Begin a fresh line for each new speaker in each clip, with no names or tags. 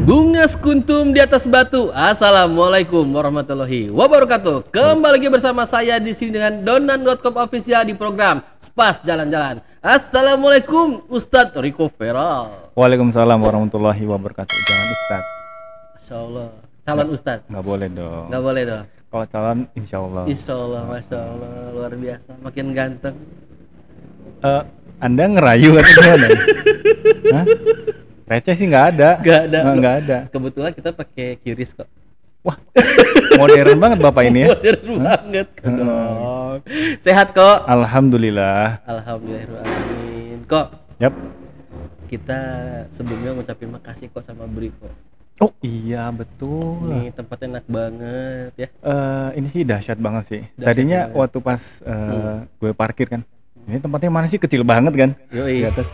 Bunga sekuntum di atas batu. Assalamualaikum warahmatullahi wabarakatuh. Kembali lagi bersama saya di sini dengan Donan.com official di program Spas Jalan-Jalan. Assalamualaikum Ustadz Rico Feral.
Waalaikumsalam warahmatullahi wabarakatuh. Jangan Ustadz.
Masya Allah. Calon Ustadz.
Nggak boleh dong.
Nggak boleh dong.
Kalau calon insya Allah.
Insya Allah, Masya Allah, luar biasa. Makin ganteng.
Anda ngerayu atau gimana? Hah? Receh sih nggak ada. Nggak ada.
Kebetulan kita pakai QRIS kok.
Wah, modern banget bapak ini ya.
Modern banget kok dong. Sehat kok.
Alhamdulillah.
Alhamdulillahirrahmanirrahim. Kok
Yap.
kita sebelumnya ngucapin makasih kok sama Briko.
Oh iya betul.
Ini tempatnya enak banget ya.
Ini sih dahsyat banget sih.
Dahsyat
Tadinya
banget.
waktu pas gue parkir kan. Ini tempatnya mana sih, kecil banget kan?
Yoi.
Di atas.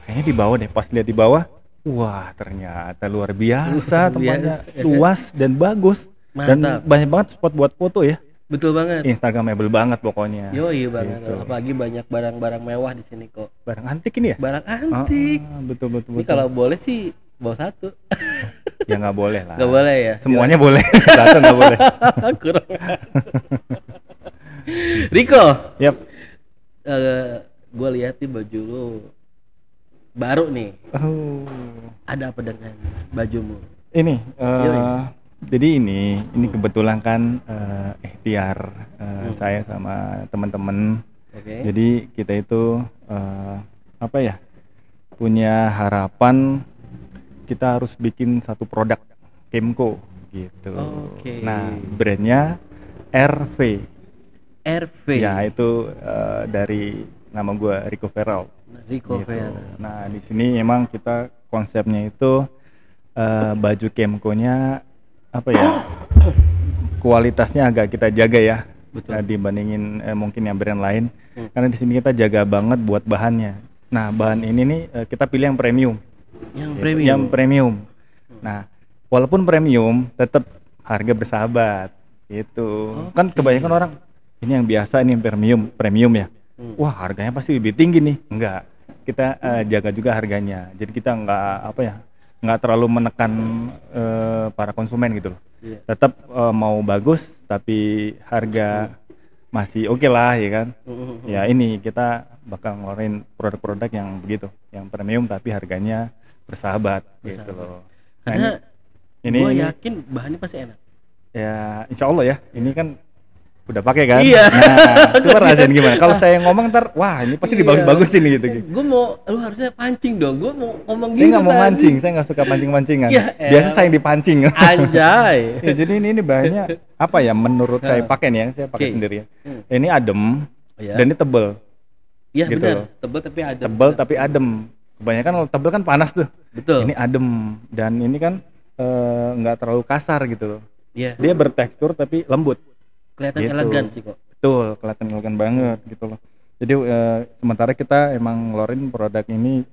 Kayaknya di bawah deh. Pas lihat di bawah, wah ternyata luar biasa tempatnya,
biasa, ya kan?
luas dan bagus.
Mantap.
Dan banyak banget spot buat foto ya.
Betul banget.
Instagramable banget pokoknya.
Yoi banget.
Gitu.
Apalagi banyak barang-barang mewah di sini kok.
Barang antik ini ya?
Barang antik.
Betul.
Ini kalau boleh sih bawa satu.
Ya nggak boleh lah.
Nggak boleh ya.
Semuanya boleh. Satu nggak boleh.
Kurang. Riko,
Yap.
gue lihat nih baju lu baru nih.
Oh.
Ada apa dengan bajumu?
Ini.
Yoi.
Jadi ini kebetulan kan ikhtiar saya sama teman-teman.
Oke.
Jadi kita itu apa ya, punya harapan kita harus bikin satu produk Kemco gitu.
Oke.
Nah, brandnya RV.
RV.
Ya itu dari nama gue Rico Feral.
Rico
Gitu.
Feral.
Nah di sini emang kita konsepnya itu baju Kemco-nya apa ya, kualitasnya agak kita jaga ya.
Betul.
Dibandingin mungkin yang brand lain. Karena di sini kita jaga banget buat bahannya. Nah bahan ini nih kita pilih yang premium.
Yang
Gitu,
premium.
yang premium. Nah walaupun premium tetap harga bersahabat gitu. Kan kebanyakan orang ini yang biasa, ini yang premium ya. Wah harganya pasti lebih tinggi nih. Enggak, kita jaga juga harganya. Jadi kita nggak terlalu menekan para konsumen gitu loh.
Iya.
Tetap mau bagus tapi harga masih oke lah ya kan. Ya ini kita bakal ngeluarin produk-produk yang begitu, yang premium tapi harganya bersahabat. Gitu loh.
Karena
ini
gue yakin bahannya pasti enak.
ya insya Allah ya, ini kan udah pakai kan.
Iya.
Nah coba rasain gimana kalau saya ngomong ntar, wah ini pasti dibagus-bagusin gitu.
Gue mau, lu harusnya pancing dong. Gue mau ngomong
Saya
gitu
nggak mau
tadi.
mancing, saya nggak suka pancing-mancingan.
Ya,
Biasa saya yang dipancing.
Anjay.
Ya, jadi ini bahannya apa ya, menurut saya pakai nih ya, saya pakai
Oke.
sendiri ya. Ini adem
Iya.
dan ini tebel.
Iya
gitu
benar.
loh.
Tebel tapi ada.
Tebel tapi adem. Kebanyakan kalau tebel kan panas tuh.
Betul.
Ini adem dan ini kan nggak terlalu kasar gitu loh.
Iya.
Dia bertekstur tapi lembut.
Kelihatan
gitu.
elegan sih kok.
Betul, kelihatan elegan banget gitu loh. Jadi sementara kita emang ngeluarin produk ini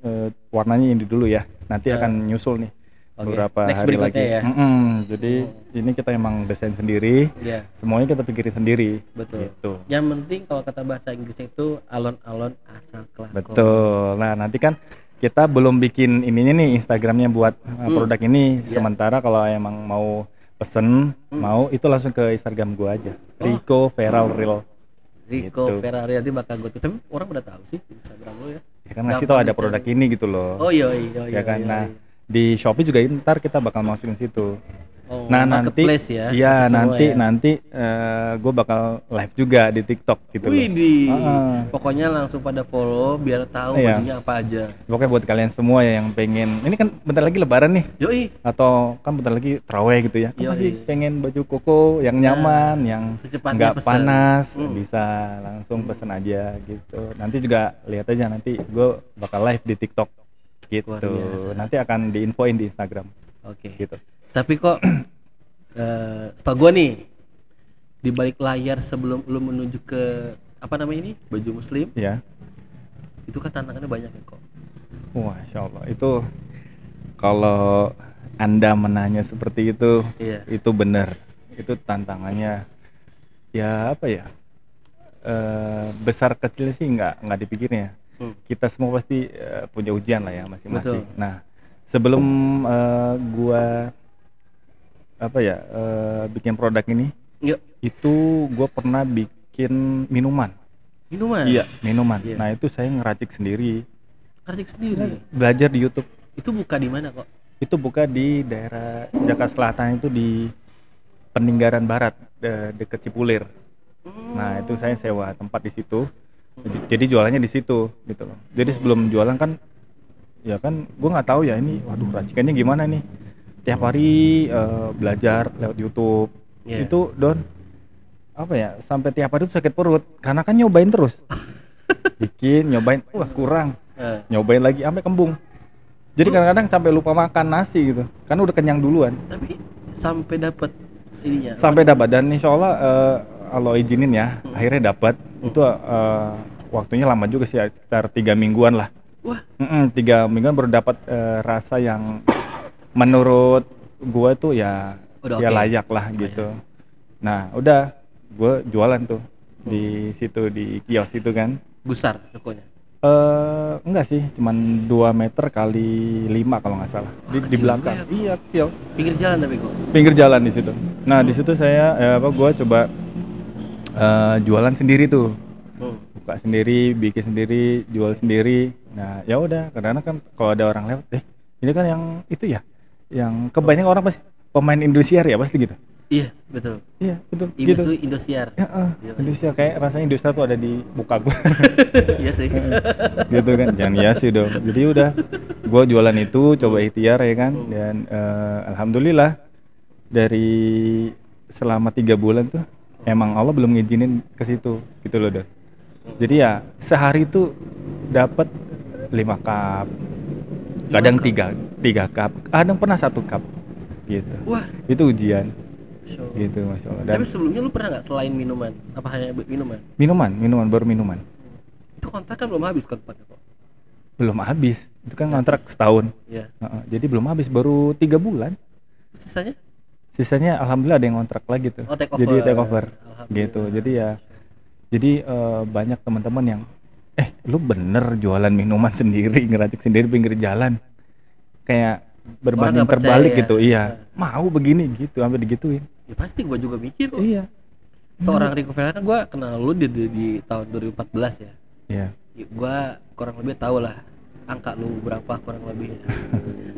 warnanya ini dulu ya. Nanti akan nyusul nih
Oke.
beberapa
Next
hari
berikutnya
lagi.
ya.
Jadi ini kita emang desain sendiri.
Iya.
Semuanya kita pikirin sendiri.
Betul.
Gitu.
Yang penting kalau kata bahasa Inggrisnya itu alon-alon asal kelakon.
Betul. Nah nanti kan kita belum bikin ininya nih Instagramnya buat produk ini.
Iya.
Sementara kalau emang mau pesen, mau itu langsung ke Instagram gua aja. Rico Feral Real.
Rico
Gitu.
Ferrari nanti bakal gue tuh. Tapi orang udah tahu sih Instagram lu ya.
Ya kan ngasih tau ada
Gampang
produk
dicari.
ini gitu loh.
Oh iya.
Ya kan. Nah di Shopee juga ntar kita bakal masukin situ.
Oh,
Nah nanti,
marketplace ya.
iya
masih semua ya.
nanti gue bakal live juga di TikTok gitu loh.
Widih.
Heeh.
Pokoknya langsung pada follow biar tahu
Iya.
bajunya apa aja.
Pokoknya buat kalian semua ya yang pengen, ini kan bentar lagi Lebaran nih,
Yoi.
atau kan bentar lagi Taraweh gitu ya. Kan
Yoi.
pasti pengen baju koko yang nyaman, yang
secepatnya
nggak
pesen.
panas, bisa langsung pesen aja gitu. Nanti juga lihat aja, nanti gue bakal live di TikTok gitu.
Luar biasa.
Nanti akan diinfoin di Instagram
Oke.
gitu.
Tapi kok setahu gue nih di balik layar sebelum lu menuju ke apa namanya ini baju muslim
Ya.
itu kan tantangannya banyak ya kok.
Wah, Insya Allah itu kalau Anda menanya seperti itu,
Iya.
itu benar. Itu tantangannya ya apa ya? Besar kecil sih nggak dipikirin ya. Kita semua pasti punya ujian lah ya masing-masing.
Betul.
Nah, sebelum gua apa ya bikin produk ini,
Yuk,
itu gua pernah bikin minuman.
minuman.
Iya, minuman.
Iya.
Nah, itu saya ngeracik sendiri.
Kerja sendiri.
Belajar di YouTube.
Itu buka di mana kok?
Itu buka di daerah Jakarta Selatan, itu di Peninggaran Barat, deket Cipulir. Nah, itu saya sewa tempat di situ. Jadi jualannya di situ gitu loh. Jadi sebelum jualan kan ya kan gue nggak tahu ya ini waduh racikannya gimana nih. Tiap hari belajar lewat YouTube.
Iya.
Itu Don apa ya sampai tiap hari tuh sakit perut karena kan nyobain terus. Bikin nyobain wah kurang. Nyobain lagi sampai kembung. Jadi kadang-kadang sampai lupa makan nasi gitu. Kan udah kenyang duluan.
Tapi sampai dapat ininya.
Sampai dapat dan insya Allah kalau izinin ya akhirnya dapat. Itu waktunya lama juga sih sekitar 3 mingguan lah.
Wah,
3 mingguan baru dapat rasa yang menurut gua tuh ya
Udah
ya
oke.
layak lah gitu. Nah udah gua jualan tuh di situ di kios itu kan.
besar tokonya.
Enggak sih, cuman 2 meter kali 5 kalau nggak salah di
kecil
belakang.
juga ya.
Iya kecil.
Pinggir jalan tapi kok.
Pinggir jalan di situ. Nah di situ saya gua coba jualan sendiri tuh. Buka sendiri, bikin sendiri, jual sendiri. Nah, ya udah, karena kan kalau ada orang lewat, ini kan yang itu ya, yang kebanyakan orang pasti pemain Indosiar ya pasti gitu.
Iya, betul.
Iya, betul. Gitu.
Indosiar.
Ya, Indosiar kayak rasanya Indosiar tuh ada di muka gua.
Iya sih.
Gitu kan, jangan ya sih dong. Jadi udah, gua jualan itu, coba ikhtiar ya kan, dan alhamdulillah dari selama 3 bulan tuh, emang Allah belum ngizinin ke situ, gitu loh dong. Jadi ya sehari itu dapat 5 cup, kadang 3 cup, kadang pernah 1 cup, gitu.
Wah,
Itu ujian,
so.
gitu masya Allah. Dan
Tapi sebelumnya lu pernah nggak selain minuman? Apa hanya minuman?
minuman baru minuman,
Itu kontrak kan belum habis kontraknya kok.
belum habis. Itu kan kontrak setahun,
Iya.
jadi belum habis, baru 3 bulan.
Sisanya?
Sisanya alhamdulillah ada yang kontrak lagi tuh.
Oh, take over.
Jadi take over,
Alhamdulillah.
gitu. Jadi banyak teman-teman yang lu bener jualan minuman sendiri, ngeracik sendiri pinggir jalan, kayak berbanding
nggak percaya
terbalik
ya.
gitu. Iya, mau begini gitu, sampai digituin.
Ya pasti gua juga mikir kok.
Iya,
Seorang Rico Ferrara kan gua kenal lu di tahun 2014 ya.
iya,
Gua kurang lebih tahu lah angka lu berapa kurang lebih.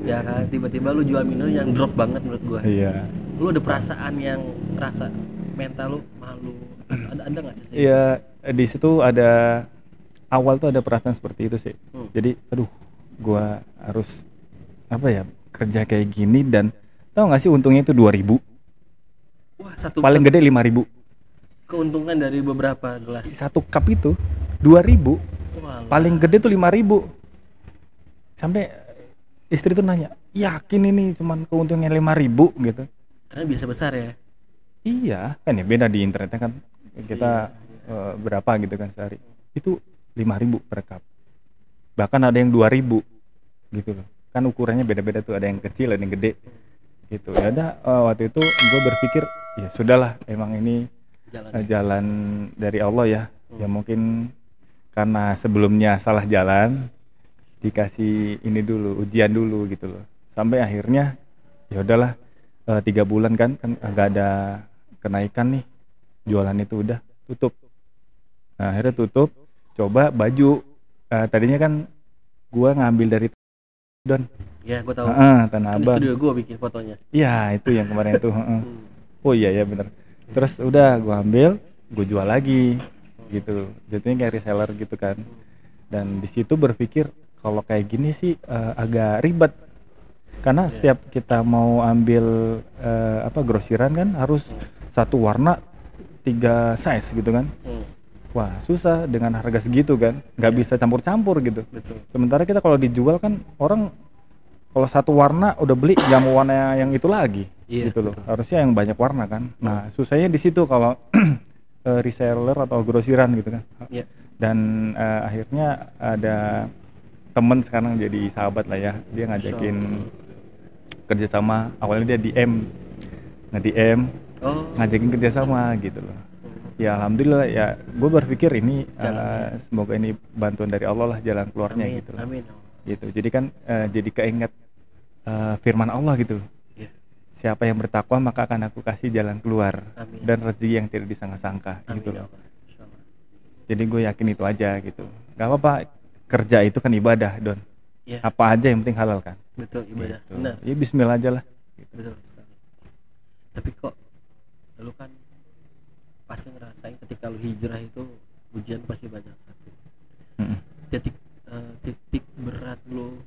Ya kan tiba-tiba lu jual minum yang drop banget menurut gua.
iya.
Lu ada perasaan yang rasa mental lu malu. Ada nggak sih?
Iya, di situ ada awal tuh ada perasaan seperti itu sih. Jadi, aduh, gua harus apa ya kerja kayak gini dan tahu nggak sih untungnya itu 2.000,
Wah, satu
paling gede 5.000.
keuntungan dari beberapa gelas.
1 cup itu 2.000,
Wah,
paling gede tuh 5.000. Sampai istri tuh nanya, yakin ini cuman keuntungan 5.000 gitu?
karena biasa besar ya.
Iya, kan ya beda di internetnya kan kita berapa gitu kan sehari. Itu 5.000 per cup. Bahkan ada yang 2.000 gitu loh. Kan ukurannya beda-beda tuh, ada yang kecil, ada yang gede. Gitu. Ya udah waktu itu gue berpikir ya sudahlah, emang ini jalan dari Allah ya. Ya mungkin karena sebelumnya salah jalan, dikasih ini dulu, ujian dulu gitu loh. Sampai akhirnya ya udahlah 3 bulan kan nggak ada kenaikan nih, jualan itu udah tutup. Nah akhirnya tutup, coba baju. Tadinya kan gua ngambil dari Don.
Ya, gua tahu.
Tanah
Kan di
Abang.
studio gua bikin fotonya.
Iya itu yang kemarin itu. Oh iya ya bener. Terus udah gua ambil, gua jual lagi gitu. Jadinya kayak reseller gitu kan. Dan di situ berpikir kalau kayak gini sih agak ribet. Karena setiap kita mau ambil grosiran kan harus satu warna 3 size gitu kan. Wah susah dengan harga segitu kan, nggak bisa campur-campur gitu.
Betul.
Sementara kita kalau dijual kan orang kalau satu warna udah beli nggak mau warna yang itu lagi, gitu loh. Harusnya yang banyak warna kan. Nah susahnya di situ kalau reseller atau grosiran gitu kan.
Iya.
Dan akhirnya ada temen sekarang jadi sahabat lah ya, dia ngajakin kerjasama. Awalnya dia DM, ngajakin kerjasama gitu loh. Ya alhamdulillah ya, gue berpikir ini semoga ini bantuan dari Allah lah jalan keluarnya. Amin, gitu loh.
Amin.
Gitu. Jadi kan jadi keinget firman Allah gitu.
Iya.
Siapa yang bertakwa maka akan aku kasih jalan keluar
Amin.
dan rezeki yang tidak disangka-sangka
Amin
gitu
ya
loh.
Allah. Insya Allah.
Jadi gue yakin itu aja gitu. Gak apa-apa, kerja itu kan ibadah, Don.
Iya.
Apa aja yang penting halal kan.
Betul, ibadah.
Gitu.
Benar.
Ya bismillah aja lah. Gitu.
Betul sekali. Tapi kok lu kan pasti ngerasain ketika lu hijrah itu ujian pasti banyak satu.
Mm-mm.
Titik berat lu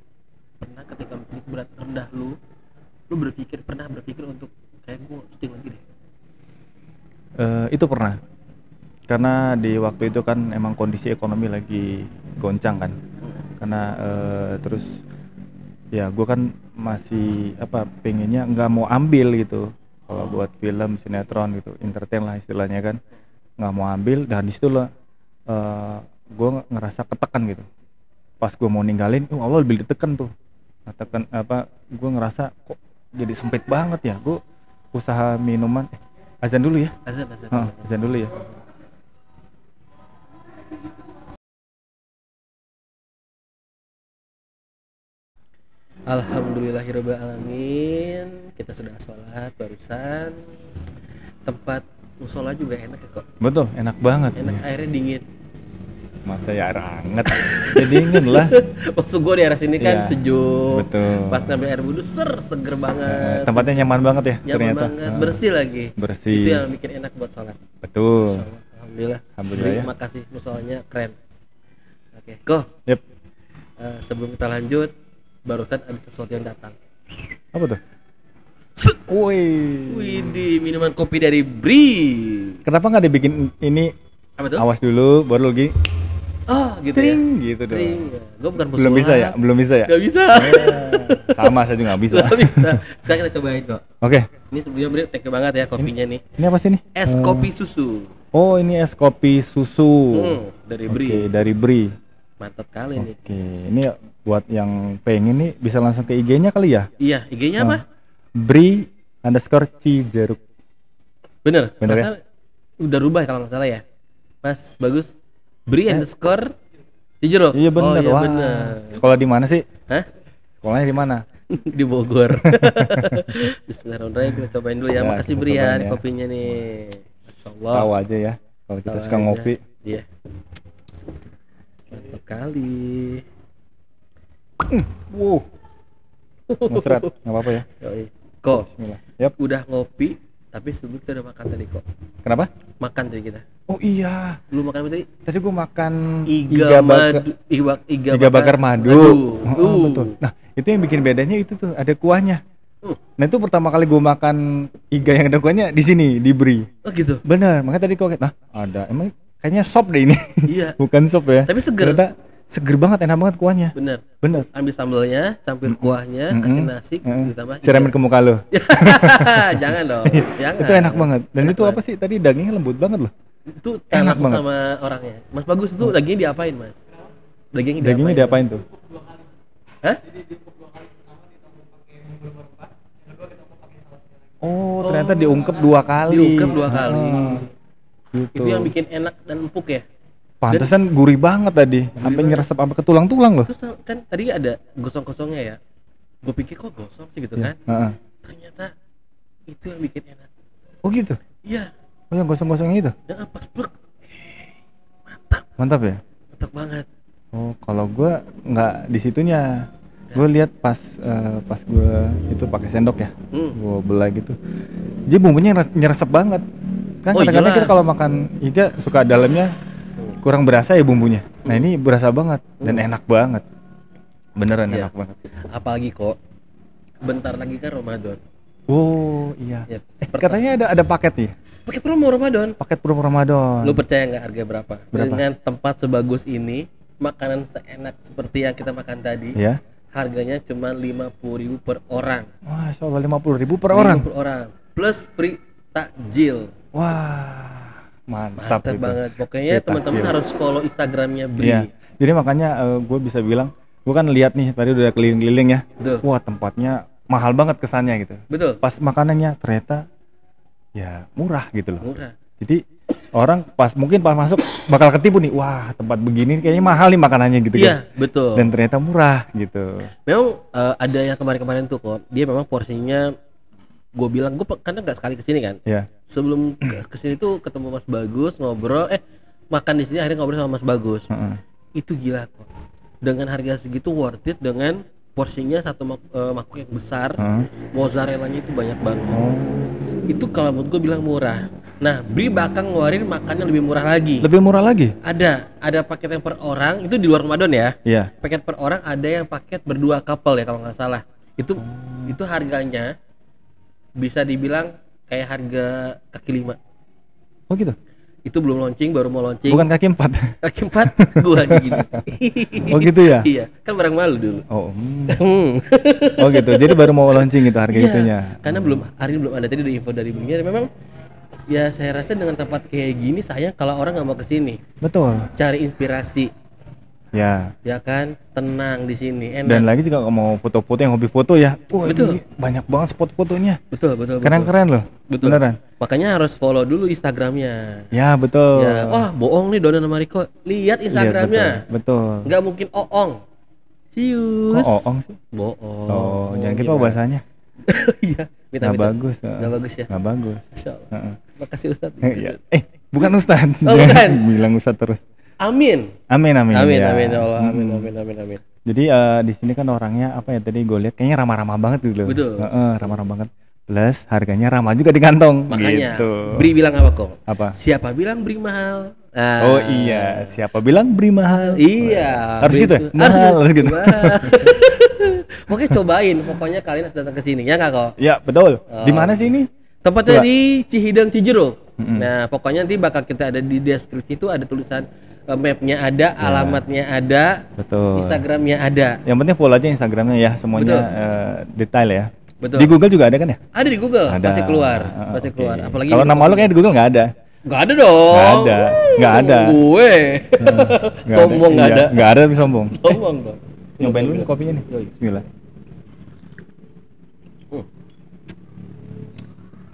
pernah ketika lu titik berat rendah lu pernah berpikir untuk kayak gue syuting lagi deh.
Itu pernah. Karena di waktu itu kan emang kondisi ekonomi lagi goncang kan. Karena terus ya gue kan masih pengennya nggak mau ambil gitu kalau buat film sinetron gitu, entertain lah istilahnya kan, nggak mau ambil. Dan di situ lah gue ngerasa ketekan gitu. Pas gue mau ninggalin, Allah lebih ditekan tuh. Tekan gue ngerasa kok jadi sempit banget ya. Gue usaha minuman. Azan dulu ya. Azan dulu ya.
Alhamdulillahirobbilalamin. Kita sudah sholat barusan. Tempat musola juga enak ya kok.
Betul, enak banget.
Enak, airnya dingin.
Masa ya air hangat. Ya dingin lah.
Maksud gue di arah sini kan
Iya,
sejuk.
betul.
Pas ngambil air wudhu seger banget.
Tempatnya nyaman banget ya
Nyaman
ternyata.
banget, bersih lagi.
Bersih.
Itu yang bikin enak buat sholat.
Betul.
Masya Allah. Alhamdulillah.
Alhamdulillah ya.
Terima kasih, musolanya keren. Oke, kok
Yep.
sebelum kita lanjut, barusan ada sesuatu yang datang.
Apa tuh? Woi.
Widih, minuman kopi dari Bri.
Kenapa nggak dibikin ini?
Apa tuh?
Awas dulu, baru lagi.
Oh, gitu
Tring,
ya.
gitu dong.
Tring. Gue bukan
Belum bisa ya? Belum bisa ya?
Gak bisa.
Sama saya juga nggak bisa.
Gak bisa. Sekarang kita cobain kok.
Oke.
Ini sebelumnya Bri, thank you banget ya kopinya nih.
Ini apa sih nih?
Es kopi susu.
Oh, ini es kopi susu.
Dari
Oke,
Bri.
dari Bri.
Mantap kali nih.
Oke, ini buat yang pengen nih bisa langsung ke IG-nya kali ya?
Iya, IG-nya apa?
Bri_Cijeruk.
Bener
Bener ya?
Masa udah rubah kalau nggak salah ya, Mas. Bagus. Bri_Cijeruk.
Iya bener.
Oh, iya
Wah.
bener.
Sekolah di mana sih?
Hah?
Sekolahnya di mana?
Di Bogor. Bismillahirrahmanirrahim, kita cobain dulu ya.
Ya,
Makasih
kita
Bri ya,
cobain
nih
ya.
kopinya nih. Masyaallah.
Tahu aja ya kalau kita
Tahu
suka
aja.
ngopi.
Iya. Mantap kali.
Wow. Muncrat, nggak apa-apa ya.
Yoi. Kok
Bismillah. Yap.
udah ngopi, tapi sebelum kita udah makan tadi kok.
Kenapa?
Makan tadi kita.
Oh iya.
Lu makan apa tadi?
Tadi gua makan
Iga
bakar madu. Oh,
Uh.
betul. Nah, itu yang bikin bedanya itu tuh ada kuahnya. Nah, itu pertama kali gua makan iga yang ada kuahnya di sini, di Bri.
Oh gitu.
Bener, makanya tadi kok nah, ada. Emang kayaknya sop deh ini.
Iya.
Bukan sop ya.
Tapi seger.
Ternyata seger banget, enak banget kuahnya.
Bener.
Bener.
Ambil sambelnya, campur kuahnya, kasih nasi, ditambah
Siramin ke muka lo.
Jangan dong. Jangan.
Itu enak banget. Dan
Enak
itu apa sih? Tadi dagingnya lembut banget loh.
Itu
Enak
langsung
banget.
sama orangnya. Mas Bagus itu dagingnya diapain, Mas?
Dagingnya diapain tuh?
Hah?
Oh, ternyata diungkep 2 kali.
Diungkep 2 kali.
Gitu.
Itu yang bikin enak dan empuk ya.
Pantesan gurih banget tadi. Sampai nyerasap sampai ke tulang-tulang loh.
Terus kan tadi ada gosong-gosongnya ya. Gue pikir kok gosong sih gitu kan.
Heeh.
Ternyata itu yang bikin enak.
Oh gitu.
Iya.
Oh, yang gosong-gosongnya itu.
Yang pas plek. Mantap.
Mantap ya?
Mantap banget.
Oh, kalau gua nggak di situnya. Gue lihat pas gue itu pakai sendok ya. Gue belah gitu. Jadi bumbunya nyeresep banget. Kan
Oh,
kadang-kadang kita
jelas.
kalau makan iga suka dalamnya kurang berasa ya bumbunya. Nah, ini berasa banget dan enak banget. Beneran
Iya.
enak banget.
Apalagi kok bentar lagi kan Ramadan.
Oh, iya.
Ya,
Katanya ada paket nih.
pakai promo Ramadan.
Paket promo Ramadan.
Lu percaya nggak harga berapa?
Berapa?
Dengan tempat sebagus ini, makanan seenak seperti yang kita makan tadi,
Ya.
harganya cuma 50.000 per orang.
Wah, soal 50.000 per orang.
50.000 per orang. Plus free takjil.
Wah, mantap,
Mantap
itu.
banget. Pokoknya
Free
teman-teman
takjil.
harus follow Instagramnya Bri.
Iya. Jadi makanya gue bisa bilang, gue kan lihat nih tadi udah keliling-keliling ya.
Betul.
Wah, tempatnya mahal banget kesannya gitu.
Betul.
Pas makanannya ternyata ya murah gitu loh.
Murah.
Jadi orang mungkin pas masuk bakal ketipu nih, wah tempat begini kayaknya mahal nih makanannya gitu
Iya,
kan.
betul.
Dan ternyata murah gitu.
Memang ada yang kemarin-kemarin tuh kok, dia memang porsinya, gue bilang gue karena nggak sekali kesini kan.
Ya.
Sebelum kesini tuh ketemu Mas Bagus, ngobrol, makan di sini akhirnya ngobrol sama Mas Bagus. Itu gila kok. Dengan harga segitu worth it, dengan porsinya satu mangkuk yang besar, mozzarellanya itu banyak banget. Itu kalau menurut gue bilang murah. Nah, Bri bakal ngeluarin makannya lebih murah lagi.
Lebih murah lagi?
Ada paket yang per orang, itu di luar Ramadan ya.
Iya.
Paket per orang ada yang paket berdua couple ya kalau nggak salah. Itu harganya bisa dibilang kayak harga kaki 5.
Oh gitu?
Itu belum launching, baru mau launching.
Bukan kaki 4?
Kaki 4 gua lagi gini.
Oh gitu ya?
Iya, kan barang malu dulu.
Oh gitu, jadi baru mau launching itu harga itunya.
Karena hari ini belum ada, tadi udah info dari Bri. Memang ya saya rasa dengan tempat kayak gini sayang kalau orang nggak mau kesini.
Betul.
Cari inspirasi.
Ya
kan, tenang di sini, enak.
Dan lagi juga kalau mau foto-foto yang hobi foto ya,
betul.
Ini banyak banget spot fotonya.
Betul.
Keren-keren loh.
Betul.
Beneran.
Makanya harus follow dulu Instagramnya.
Ya betul.
Ya, wah bohong nih Donan sama Riko. Lihat Instagramnya.
Betul.
Nggak mungkin oong. Cius.
Kok oong sih?
Bohong.
Oh, jangan gitu bahasanya.
Iya.
Nggak bagus.
Nggak bagus ya.
Nggak bagus.
Masya Allah. Makasih Ustadz.
Bukan Ustadz.
Oh, bukan.
Bilang Ustadz terus.
Amin.
Amin ya
Allah. Amin.
Jadi di sini kan orangnya apa ya, tadi gue lihat kayaknya ramah-ramah banget gitu loh.
Betul.
Ramah-ramah banget. Plus harganya ramah juga di kantong.
Makanya
gitu.
Bri bilang apa kok?
Apa?
Siapa bilang Bri mahal?
Oh iya, siapa bilang Bri mahal?
Iya.
Harus gitu. Harus gitu.
Oke, cobain. Pokoknya kalian harus datang ke sini, ya nggak kok?
Ya betul. Di mana sih ini?
Tempatnya di Cihideng Cijeruk. Nah, pokoknya nanti bakal kita ada di deskripsi itu ada tulisan mapnya ada, alamatnya ada,
betul.
Instagramnya ada.
Yang penting follow aja Instagramnya ya, semuanya detail ya.
Betul.
Di Google juga ada kan ya?
Ada di Google,
ada.
pasti keluar, pasti keluar. Apalagi
kalau nama lo kayak di Google nggak ada.
Nggak ada dong.
Nggak ada.
Gue. Sombong nggak ada.
Nggak ada tapi sombong.
Sombong dong.
Nyobain dulu kopinya nih. Bismillah.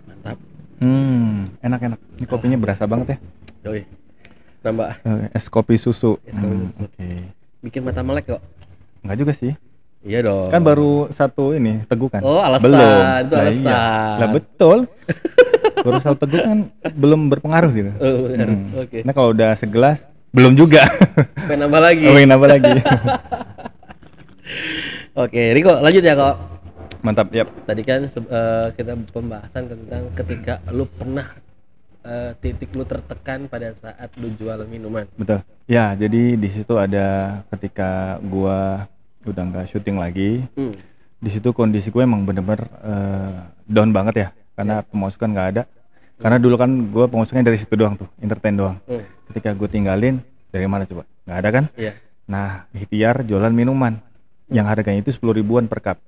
Mantap.
Enak. Ini kopinya berasa banget ya.
Yoi. Nambah.
Es kopi susu.
Oke. Bikin mata melek kok.
Enggak juga sih.
Iya dong.
Kan baru satu ini teguh kan.
Oh, alasan.
Belum.
Itu alasan.
Iya. Lah betul. Baru satu teguh kan belum berpengaruh gitu.
Oh, benar. Oke.
Nah kalau udah segelas belum juga.
Pengen nambah lagi.
Pengen nambah lagi.
Oke, Riko lanjut ya kok.
Mantap, yap.
Tadi kan kita pembahasan tentang ketika lu pernah titik lu tertekan pada saat lu jual minuman.
Betul. Ya, jadi di situ ada ketika gua udah nggak syuting lagi. Di situ kondisi gue emang bener-bener down banget ya, karena pemasukan nggak ada. Karena dulu kan gue pemasukannya dari situ doang tuh, entertain doang. Ketika gue tinggalin, dari mana coba? Nggak ada kan?
Iya.
Nah, ikhtiar jualan minuman yang harganya itu 10 ribuan per cup.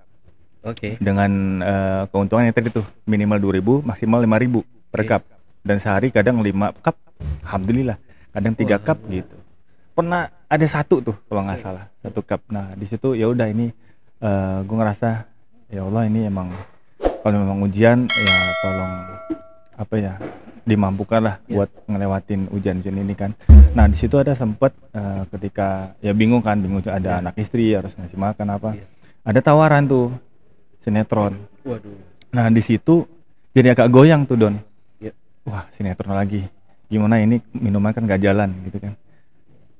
Oke.
Dengan keuntungan yang tadi tuh minimal 2.000, maksimal 5.000 per cup. Dan sehari kadang 5 cup, alhamdulillah. Kadang 3 cup gitu. Pernah ada satu tuh kalau nggak salah, 1 cup. Nah di situ ya udah ini gue ngerasa ya Allah ini emang kalau memang ujian ya tolong apa ya dimampukan lah buat ngelewatin ujian-ujian ini kan. Nah di situ ada sempet ketika ya bingung ada anak istri harus ngasih makan apa. Ada tawaran tuh sinetron.
Waduh.
Nah di situ jadi agak goyang tuh Don.
Wah
sinetron lagi. Gimana ini minuman kan gak jalan gitu kan.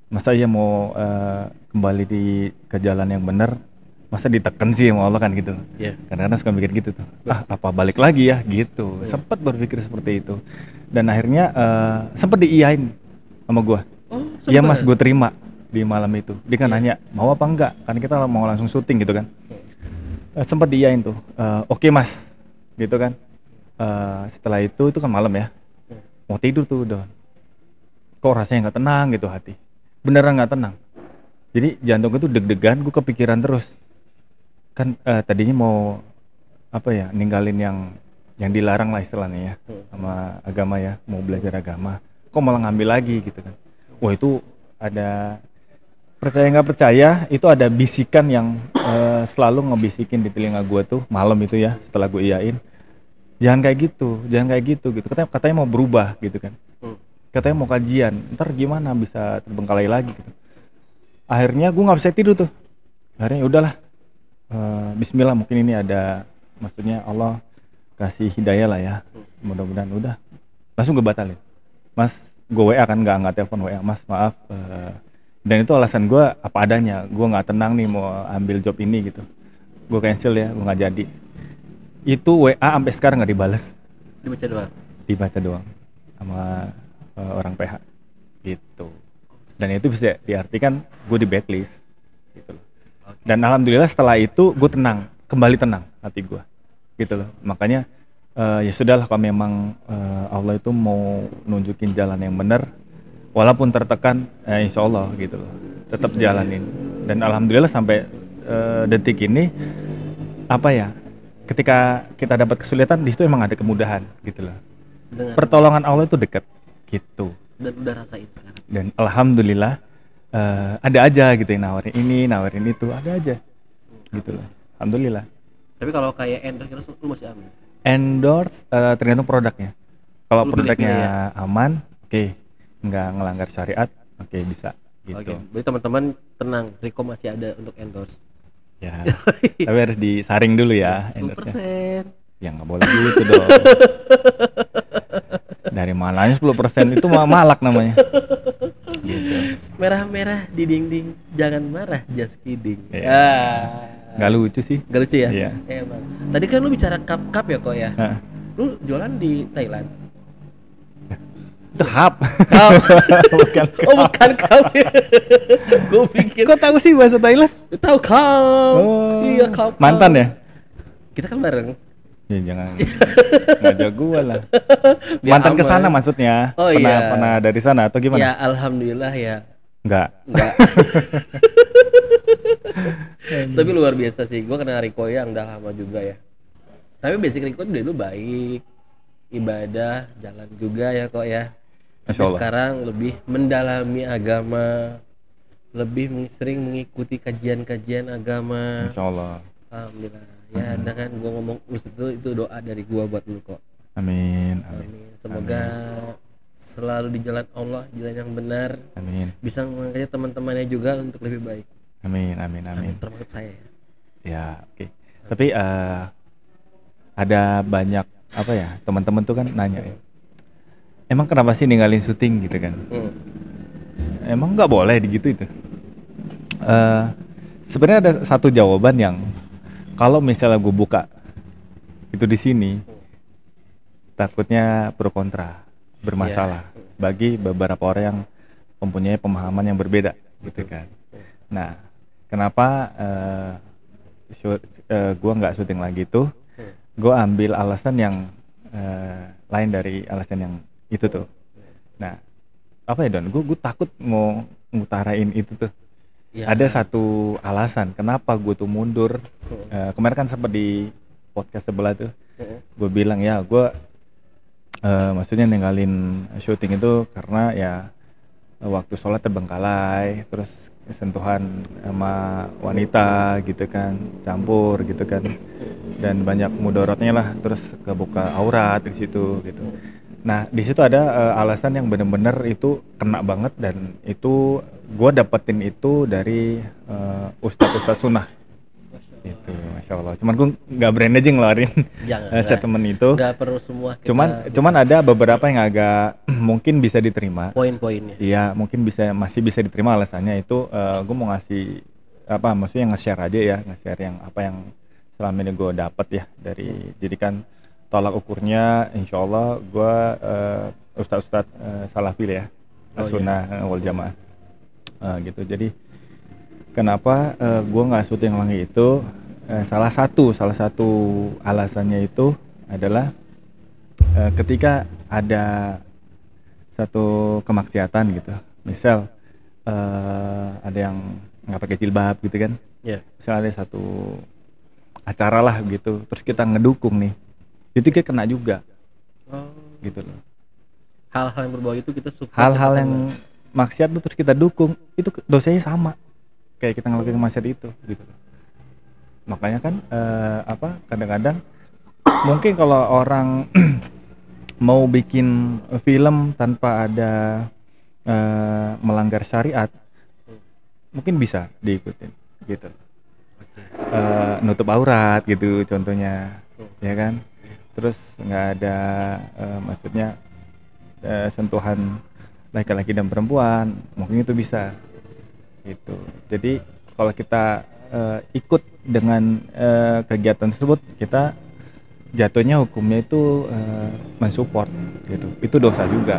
Masa iya mau kembali ke jalan yang benar, masa diteken sih sama Allah kan gitu. Kadang-kadang suka mikir gitu tuh. Apa balik lagi ya gitu. Sempat berpikir seperti itu. Dan akhirnya sempat diiyain sama gua. Iya mas, gue terima di malam itu. Dia kan nanya mau apa enggak, kan kita mau langsung syuting gitu kan. Sempat diiyain tuh. Oke mas, gitu kan. Setelah itu kan malam ya. Mau tidur tuh Don. Kok rasanya nggak tenang gitu hati. Beneran nggak tenang. Jadi jantung itu deg-degan, gue kepikiran terus. Kan tadinya mau apa ya, ninggalin yang dilarang lah istilahnya ya, sama agama ya, mau belajar agama. Kok malah ngambil lagi gitu kan. Wah itu ada, percaya nggak percaya, itu ada bisikan yang selalu ngebisikin di telinga gue tuh malam itu ya, setelah gue iyain. Jangan kayak gitu gitu. Katanya mau berubah gitu kan. katanya mau kajian, ntar gimana bisa terbengkalai lagi gitu. Akhirnya gue nggak bisa tidur tuh. Akhirnya udahlah, Bismillah, mungkin ini ada, maksudnya Allah kasih hidayah lah ya, mudah-mudahan. Udah langsung gue batalin, Mas, gue WA kan, nggak telepon, WA, Mas maaf, dan itu alasan gue apa adanya, gue nggak tenang nih mau ambil job ini gitu, gue cancel ya, gue nggak jadi. Itu WA sampai sekarang nggak dibales, dibaca doang sama orang PH gitu. Dan itu bisa diartikan gue di blacklist gitu loh. Dan alhamdulillah setelah itu gue tenang, kembali tenang hati gue gitu loh. Makanya ya sudahlah, kalau memang Allah itu mau nunjukin jalan yang benar, walaupun tertekan, insya Allah gitu loh, tetap jalanin. Dan alhamdulillah sampai detik ini, apa ya, ketika kita dapat kesulitan, di situ emang ada kemudahan gitu loh. Pertolongan Allah itu dekat gitu.
Dan udah rasain sekarang.
Dan alhamdulillah ada aja gitu yang nawarin ini, nawarin itu, ada aja gitu loh. Alhamdulillah.
Tapi kalau kayak endorse lu masih aman?
Endorse tergantung produknya. Kalau produknya
ya?
aman, oke, nggak ngelanggar syariat, oke, bisa gitu.
Oke, berarti teman-teman tenang, Riko masih ada untuk endorse.
Ya, tapi harus disaring dulu ya
10%.
endorse-nya. Ya nggak boleh gitu dong. Dari mananya 10%, itu malak namanya. Gitu.
Merah-merah di dinding, jangan marah, just kidding.
Nggak lucu sih.
Nggak lucu ya?
Iya.
Emang. Tadi kan lu bicara cup ya kok ya? Lu jualan di Thailand?
Itu hap.
Bukan cup. Oh bukan cup. Gue pikir.
Kok tahu sih bahasa Thailand?
Tahu cup.
Oh,
iya cup.
Mantan ya?
Kita kan bareng.
Ya jangan ngajak gua lah. Mantan ke sana maksudnya.
Oh,
pernah dari sana atau gimana?
Ya alhamdulillah ya.
Enggak.
Tapi luar biasa sih. Gua kenal Riko yang udah lama juga ya. Tapi basic Riko dari dulu baik, ibadah, jalan juga ya kok ya. Tapi sekarang lebih mendalami agama, lebih sering mengikuti kajian-kajian agama.
Insya Allah.
Alhamdulillah. Ya, dengan gua ngomong itu doa dari gua buat lu kok.
Amin.
Semoga selalu di jalan Allah, jalan yang benar.
Amin.
Bisa mengangkat teman-temannya juga untuk lebih baik.
Amin.
Termasuk saya ya.
Ya, oke. Tapi ada banyak apa ya, teman-teman tuh kan nanya ya, emang kenapa sih ninggalin syuting gitu kan? Emang nggak boleh gitu itu? Sebenarnya ada satu jawaban yang kalau misalnya gue buka itu di sini, takutnya pro kontra, bermasalah bagi beberapa orang yang mempunyai pemahaman yang berbeda, gitu kan. Nah, kenapa gue nggak syuting lagi tuh? Gue ambil alasan yang lain dari alasan yang itu tuh. Nah, apa ya Don? Gue takut mau ngutarain itu tuh. Ya. Ada satu alasan kenapa gue tuh mundur. Kemarin kan sempat di podcast sebelah tuh, gue bilang ya gue maksudnya ninggalin syuting itu karena ya waktu sholat terbengkalai, terus sentuhan sama wanita gitu kan, campur gitu kan, dan banyak mudorotnya lah, terus kebuka aurat di situ gitu. Nah di situ ada alasan yang bener-bener itu kena banget, dan itu gue dapetin itu dari ustadz sunnah itu, masya Allah. Cuman gue nggak berani aja ngeluarin statement itu.
Nggak perlu semua.
Cuman ada beberapa yang agak mungkin bisa diterima.
Poin-poinnya.
Iya, mungkin masih bisa diterima alasannya itu. Gue mau ngasih apa? Maksudnya nge-share aja ya, nge-share yang apa yang selama ini gue dapet ya dari. Jadi kan tolak ukurnya, insya Allah gue ustadz salafi ya, sunnah wal jamaah. Gitu. Jadi kenapa gue nggak syuting lagi itu, salah satu alasannya itu adalah ketika ada satu kemaksiatan gitu, misal ada yang nggak pakai jilbab gitu kan, misal ada satu acara lah gitu, terus kita ngedukung nih, itu kita kena juga, gitu loh.
Hal-hal yang berbau itu kita support.
Hal-hal yang maksiat itu terus kita dukung, itu dosanya sama kayak kita ngelakuin maksiat itu gitu. Makanya kan kadang-kadang mungkin kalau orang mau bikin film tanpa ada melanggar syariat mungkin bisa diikutin gitu. Nutup aurat gitu contohnya, ya kan, terus nggak ada maksudnya sentuhan laki-laki dan perempuan, mungkin itu bisa gitu. Jadi kalau kita ikut dengan kegiatan tersebut, kita jatuhnya hukumnya itu mensupport gitu, itu dosa juga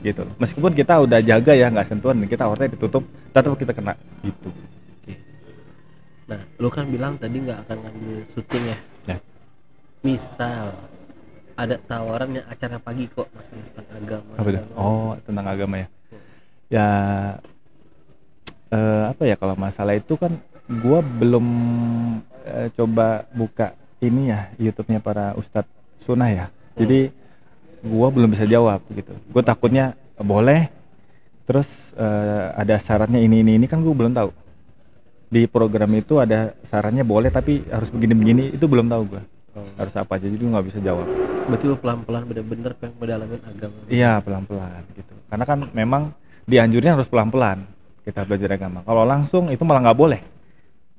gitu. Meskipun kita udah jaga ya nggak sentuhan, kita auratnya ditutup, tetap kita kena gitu.
Oke. Nah, lu kan bilang tadi nggak akan ngambil syuting ya. Misal ada tawaran yang acara pagi kok, masalah tentang agama.
Apa itu? Oh, tentang agama ya. Ya apa ya, kalau masalah itu kan gua belum coba buka ini ya YouTube-nya para ustadz sunnah ya. Jadi gua belum bisa jawab gitu. Gua takutnya boleh terus ada syaratnya ini kan gua belum tahu. Di program itu ada syaratnya boleh tapi harus begini-begini, itu belum tahu gua. Harus apa aja, jadi nggak bisa jawab.
Berarti lu pelan-pelan bener-bener pengen mendalamin agama.
Iya, pelan-pelan gitu. Karena kan memang dianjurnya harus pelan-pelan kita belajar agama. Kalau langsung itu malah nggak boleh.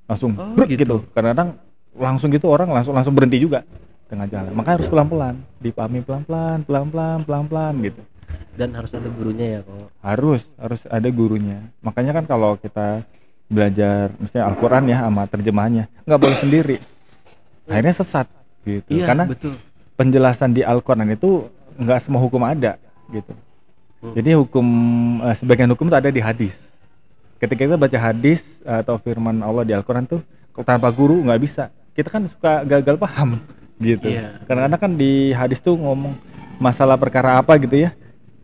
Langsung gitu. Kadang-kadang langsung gitu orang langsung berhenti juga tengah jalan. Makanya harus pelan-pelan, dipahami pelan-pelan gitu.
Dan harus ada gurunya ya kok.
Harus ada gurunya. Makanya kan kalau kita belajar misalnya Al-Qur'an ya sama terjemahannya, nggak boleh sendiri. Akhirnya sesat gitu.
Iya,
Karena
betul.
Penjelasan di Al-Qur'an itu nggak semua hukum ada gitu. Jadi hukum sebagian hukum itu ada di hadis. Ketika kita baca hadis atau firman Allah di Al-Qur'an tuh tanpa guru nggak bisa. Kita kan suka gagal paham gitu.
Iya.
Kadang-kadang kan di hadis tuh ngomong masalah perkara apa gitu ya.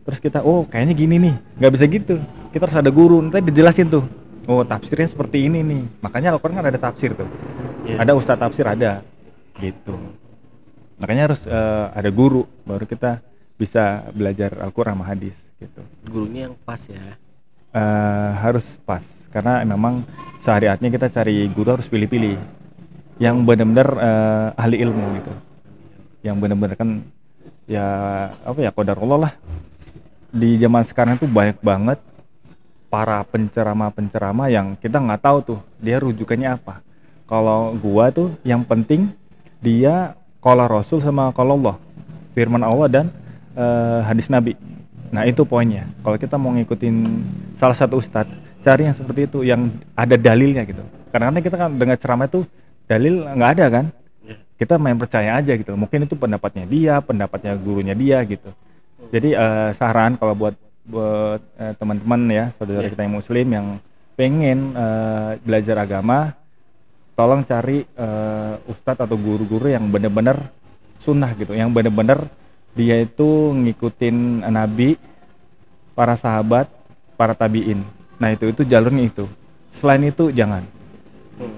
Terus kita kayaknya gini nih, nggak bisa gitu. Kita harus ada guru, nanti dijelasin tuh. Oh, tafsirnya seperti ini nih. Makanya Al-Qur'an kan ada tafsir tuh.
Iya.
Ada ustadz tafsir ada gitu. Makanya harus ada guru baru kita bisa belajar Al-Qur'an sama hadis gitu.
Gurunya yang pas ya.
Harus pas karena memang syariatnya kita cari guru harus pilih-pilih yang benar-benar ahli ilmu gitu, yang benar-benar kan ya apa ya, qadarullah lah. Di zaman sekarang tuh banyak banget para penceramah yang kita nggak tahu tuh dia rujukannya apa. Kalau gua tuh yang penting dia qala Rasul sama qala Allah, firman Allah dan hadis Nabi. Nah itu poinnya. Kalau kita mau ngikutin salah satu ustadz, cari yang seperti itu, yang ada dalilnya gitu. Karena kita kan dengar ceramah itu dalil nggak ada kan, kita main percaya aja gitu. Mungkin itu pendapatnya dia, pendapatnya gurunya dia gitu. Jadi saran kalau buat teman-teman ya, saudara kita yang muslim yang pengen belajar agama, tolong cari ustadz atau guru-guru yang benar-benar sunnah gitu, yang benar-benar dia itu ngikutin Nabi, para sahabat, para tabiin. Nah itu jalurnya itu. Selain itu jangan.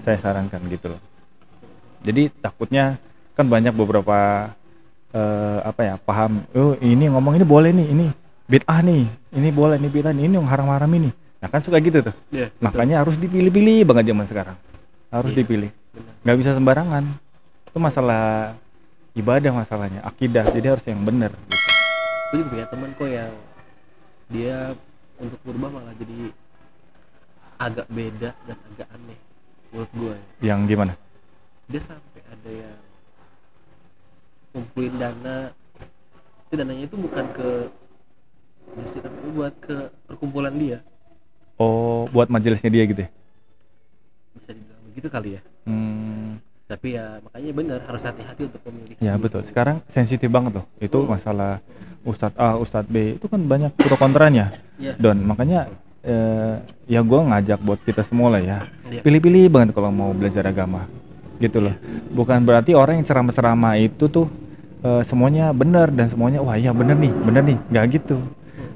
Saya sarankan gitu loh. Jadi takutnya kan banyak beberapa paham. Oh ini ngomong ini boleh nih, ini bid'ah nih, ini boleh nih bid'ah nih, ini yang haram-haram ini. Nah kan suka gitu tuh.
Yeah,
makanya harus dipilih-pilih banget zaman sekarang. Harus dipilih. Nggak bisa sembarangan. Itu masalah ibadah, masalahnya akidah, jadi harus yang benar gitu.
Gue juga punya teman kok yang dia untuk berubah malah jadi agak beda dan agak aneh menurut gue.
Yang gimana?
Dia sampai ada yang kumpulin dana, itu dananya itu bukan ke masjid tapi buat ke perkumpulan dia.
Oh, buat majelisnya dia gitu ya?
Bisa dibilang begitu kali ya. Tapi ya makanya benar harus hati-hati untuk memilih.
Ya betul. Sekarang sensitif banget loh. Itu masalah Ustadz A, Ustadz B itu kan banyak pro kontranya. Don, makanya ya gue ngajak buat kita semua lah ya. Pilih-pilih banget kalau mau belajar agama. Gitu loh. Bukan berarti orang yang ceramah-ceramah itu tuh semuanya benar dan semuanya wah iya benar nih. Nggak gitu.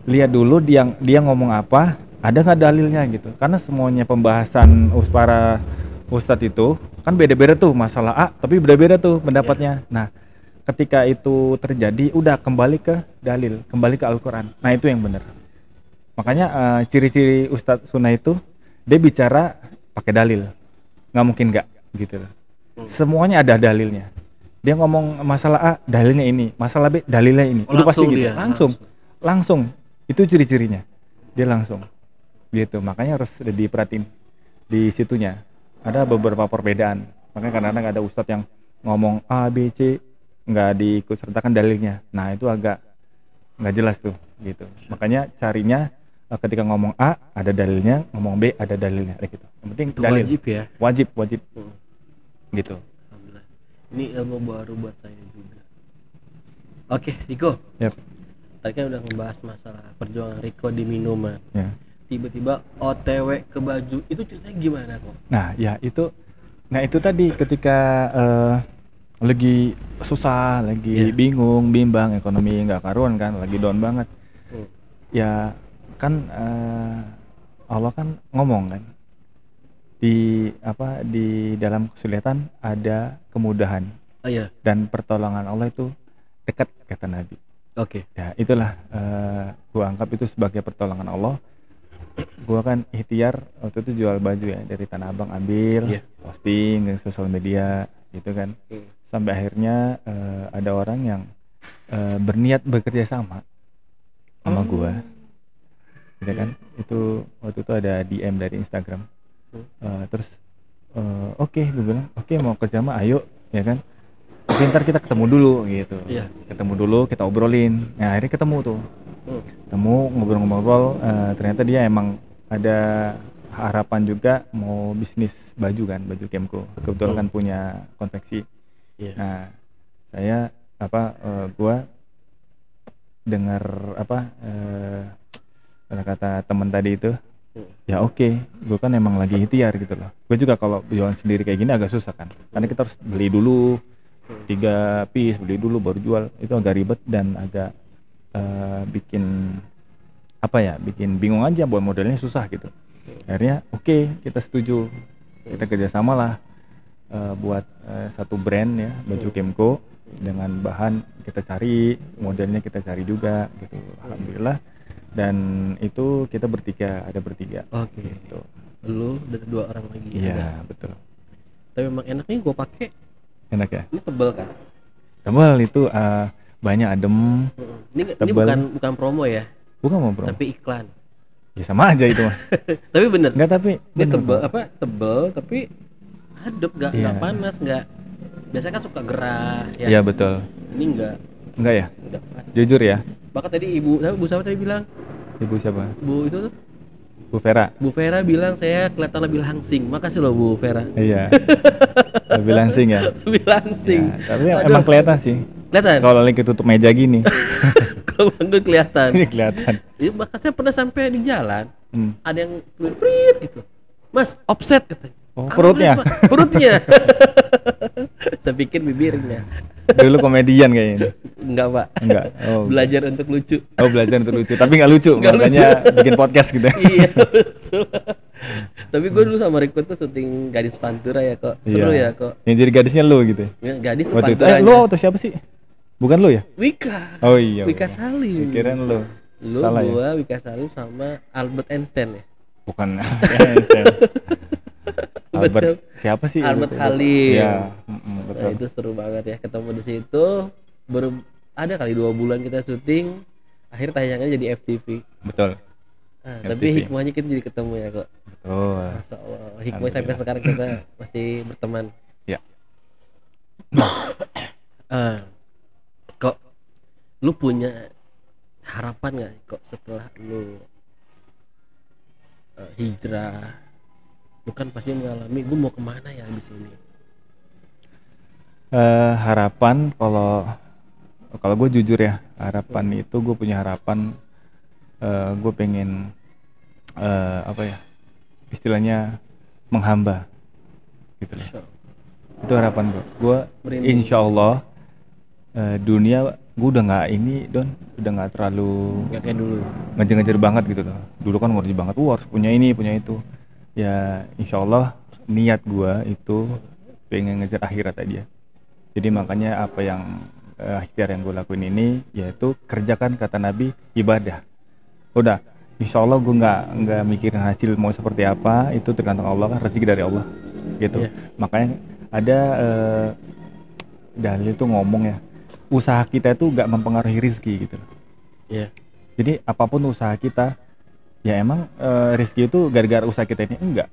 Lihat dulu dia ngomong apa, ada nggak dalilnya gitu. Karena semuanya pembahasan para ustadz itu kan beda-beda tuh masalah A, tapi beda-beda tuh pendapatnya. Nah, ketika itu terjadi, udah kembali ke dalil, kembali ke Al-Qur'an. Nah, itu yang benar. Makanya ciri-ciri ustadz sunnah itu dia bicara pakai dalil, nggak mungkin nggak gitu. Semuanya ada dalilnya. Dia ngomong masalah A dalilnya ini, masalah B dalilnya ini.
Oh,
Udah pasti
langsung
gitu.
dia,
Langsung. Itu ciri-cirinya. Dia langsung. Gitu. Makanya harus diperhatiin di situnya. Ada beberapa perbedaan. Makanya kadang-kadang ada ustadz yang ngomong A, B, C nggak diikut sertakan dalilnya. Nah itu agak nggak jelas tuh gitu. Makanya carinya ketika ngomong A ada dalilnya, ngomong B ada dalilnya kayak gitu. Yang penting
Itu
dalil.
wajib ya.
Wajib.
Hmm.
Gitu.
Alhamdulillah. Ini ilmu baru buat saya juga. Oke, Riko.
Yap.
Tadi kan udah ngebahas masalah perjuangan Riko di minuman.
Ya.
Tiba-tiba OTW ke baju. Itu ceritanya gimana kok?
Nah ya itu. Nah itu tadi ketika lagi susah, lagi bingung, bimbang, ekonomi nggak karuan kan, lagi down banget. Ya kan Allah kan ngomong kan di dalam kesulitan ada kemudahan.
Oh iya.
Dan pertolongan Allah itu dekat kata Nabi.
Oke.
Ya itulah gua anggap itu sebagai pertolongan Allah. Gua kan ikhtiar waktu itu jual baju ya dari Tanah Abang, ambil posting di sosial media gitu kan. Sampai akhirnya ada orang yang berniat bekerja sama gua gitu kan. Itu waktu itu ada DM dari Instagram. Terus oke, gue bilang oke, mau kerja sama ayo ya kan. Oke, ntar kita ketemu dulu gitu. Ketemu dulu, kita obrolin. Nah akhirnya ketemu tuh. Ketemu, ngobrol-ngobrol, ternyata dia emang ada harapan juga mau bisnis baju kan, baju Kemko. Kebetulan kan punya konveksi. Nah saya gua dengar kata teman tadi itu, ya oke, gue kan emang lagi ikhtiar gitu loh. Gue juga kalau jualan sendiri kayak gini agak susah kan, karena kita harus beli dulu 3 piece, beli dulu baru jual. Itu agak ribet dan agak bikin bikin bingung aja, buat modelnya susah gitu. Akhirnya oke, kita setuju, kita kerjasama lah buat satu brand ya, baju Kemko, dengan bahan kita cari, modelnya kita cari juga gitu. Alhamdulillah. Dan itu kita ada bertiga.
Oke.
Gitu.
Lu dan 2 orang lagi.
Iya betul.
Tapi memang enaknya gue pakai.
Enak ya.
Ini tebel kan?
Tebel itu banyak adem.
Ini bukan promo ya?
Bukan mau promo.
Tapi iklan.
Ya sama aja itu mah.
Tapi bener.
Enggak, tapi
ini tebel tapi adem, nggak panas, nggak. Biasanya kan suka gerah ya.
Iya betul.
Ini enggak
ya?
Udah pas.
Jujur ya.
Bahkan tadi ibu siapa tadi bilang?
Ibu siapa?
Bu itu tuh.
Bu Vera.
Bu Vera bilang saya kelihatan lebih langsing. Makasih loh Bu Vera.
Iya. Lebih langsing ya.
Lebih langsing.
Ya, tapi emang kelihatan sih.
Kelihatan.
Kalau lagi tutup meja gini.
Kalau bangun kelihatan.
Ini kelihatan.
Iya, bahkan saya pernah sampai di jalan. Ada yang prit gitu. Mas, offset katanya.
Oh, perutnya.
Perutnya. Saya pikir bibirnya.
Dulu komedian kayaknya.
Enggak, Pak.
Enggak. Oh.
Belajar untuk lucu.
Oh, belajar untuk lucu. Tapi nggak lucu. Makanya bikin podcast gitu.
Iya, betul. Tapi gue dulu sama Riko tuh syuting Gadis Pantura ya kok. Seru ya kok.
Yang jadi gadisnya lu gitu.
Ya, gadis
waktu itu.
Panturanya.
Lu atau siapa sih? Bukan lu ya?
Wika.
Oh iya.
Wika Salim.
Kirain lu.
Lu,
salah
gua,
ya?
Wika Salim sama Albert Einstein ya?
Bukan Einstein. Albert siapa sih?
Albert Halim.
Iya, betul.
Nah, itu seru banget ya ketemu di situ. Ada kali 2 bulan kita syuting, akhir tayangannya jadi FTV.
Betul.
Nah, tapi hikmahnya kita jadi ketemu ya kok.
Betul.
Masya Allah. Hikmah sampai sekarang kita masih berteman.
Ya.
Kok lu punya harapan nggak kok setelah lu hijrah? Lu kan pasti mengalami, gue mau kemana ya abis ini?
Harapan kalau gue jujur ya, harapan itu gue punya harapan, gue pengen istilahnya menghamba gitu loh. Itu harapan gue insya Allah dunia gue udah nggak udah nggak terlalu
nggak kayak dulu
ngejar-ngejar banget gitu loh. Dulu kan ngerti banget, harus punya ini punya itu ya. Insya Allah niat gue itu pengen ngejar akhirat aja. Jadi makanya apa yang ikhtiar yang gue lakuin ini yaitu kerjakan kata Nabi ibadah. Udah, insya Allah gue nggak mikirin hasil mau seperti apa, itu tergantung Allah kan, rezeki dari Allah gitu. Makanya ada dalil tuh ngomong ya, usaha kita itu gak mempengaruhi rezeki gitu.
Iya.
Jadi apapun usaha kita, ya emang rezeki itu gara-gara usaha kita ini enggak.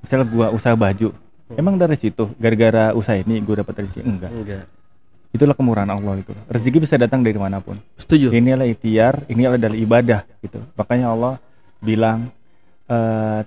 Misalnya gua usaha baju, emang dari situ gara-gara usaha ini gua dapat rezeki enggak. Itulah kemurahan Allah itu. Rezeki bisa datang dari manapun.
Setuju.
Inilah ikhtiar, inilah dari ibadah gitu. Makanya Allah bilang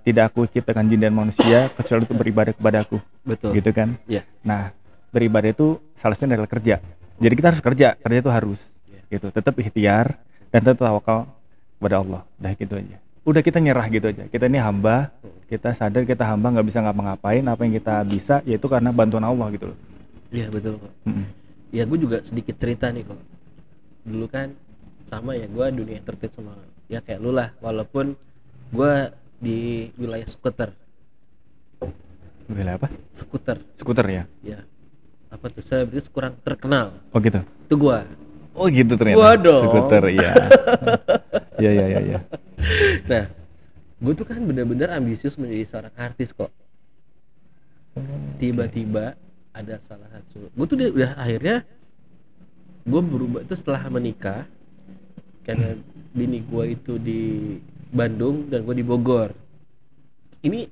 tidak aku ciptakan jin dan manusia kecuali untuk beribadah kepadaku.
Betul.
Gitu kan?
Iya.
Nah, beribadah itu salah satunya adalah kerja. Jadi kita harus kerja itu harus. Gitu. Tetap ikhtiar dan tetap tawakal kepada Allah. Dah gitu aja. Udah kita nyerah gitu aja. Kita ini hamba, kita sadar kita hamba nggak bisa ngapa-ngapain. Apa yang kita bisa yaitu karena bantuan Allah gitu loh.
Iya betul kok. Ya gue juga sedikit cerita nih kok. Dulu kan sama ya, gue dunia entertain sama ya kayak lu lah, walaupun gue di wilayah skuter.
Wilayah apa?
Skuter.
Skuter ya?
Ya. Apa tuh? Selebritis kurang terkenal.
Oh gitu?
Itu gue.
Oh gitu ternyata.
Gua dong.
Skuter iya. Iya.
Nah, gue tuh kan benar-benar ambisius menjadi seorang artis kok. Tiba-tiba ada salah satu, gue tuh udah akhirnya gue berubah itu setelah menikah, karena bini gue itu di Bandung dan gue di Bogor. Ini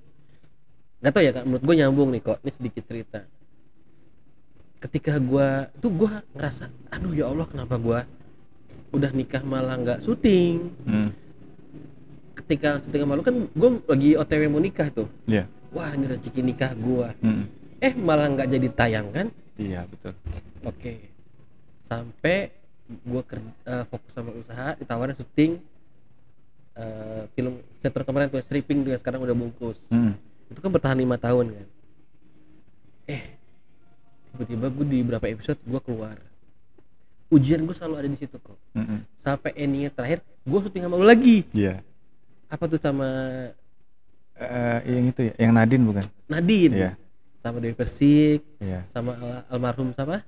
nggak tahu ya kak, menurut gue nyambung nih kok. Ini sedikit cerita. Ketika gue ngerasa, aduh ya Allah kenapa gue udah nikah malah nggak syuting. Ketika syuting sama lu kan gue lagi OTW mau nikah tuh.
Iya.
Wah ini rezeki nikah gue. Malah nggak jadi tayang kan?
Iya betul.
Oke. Sampai gue fokus sama usaha, ditawarin syuting film sinetron kemarin tuh stripping juga, sekarang udah bungkus. Itu kan bertahan 5 tahun kan. Tiba-tiba gue di beberapa episode gue keluar. Ujian gue selalu ada di situ kok. Sampai endingnya terakhir gue syuting sama lu lagi.
Iya.
Apa tuh sama
yang itu ya, yang Nadine bukan?
Nadine.
Iya.
Sama Dewi Persik.
Iya.
Sama almarhum siapa?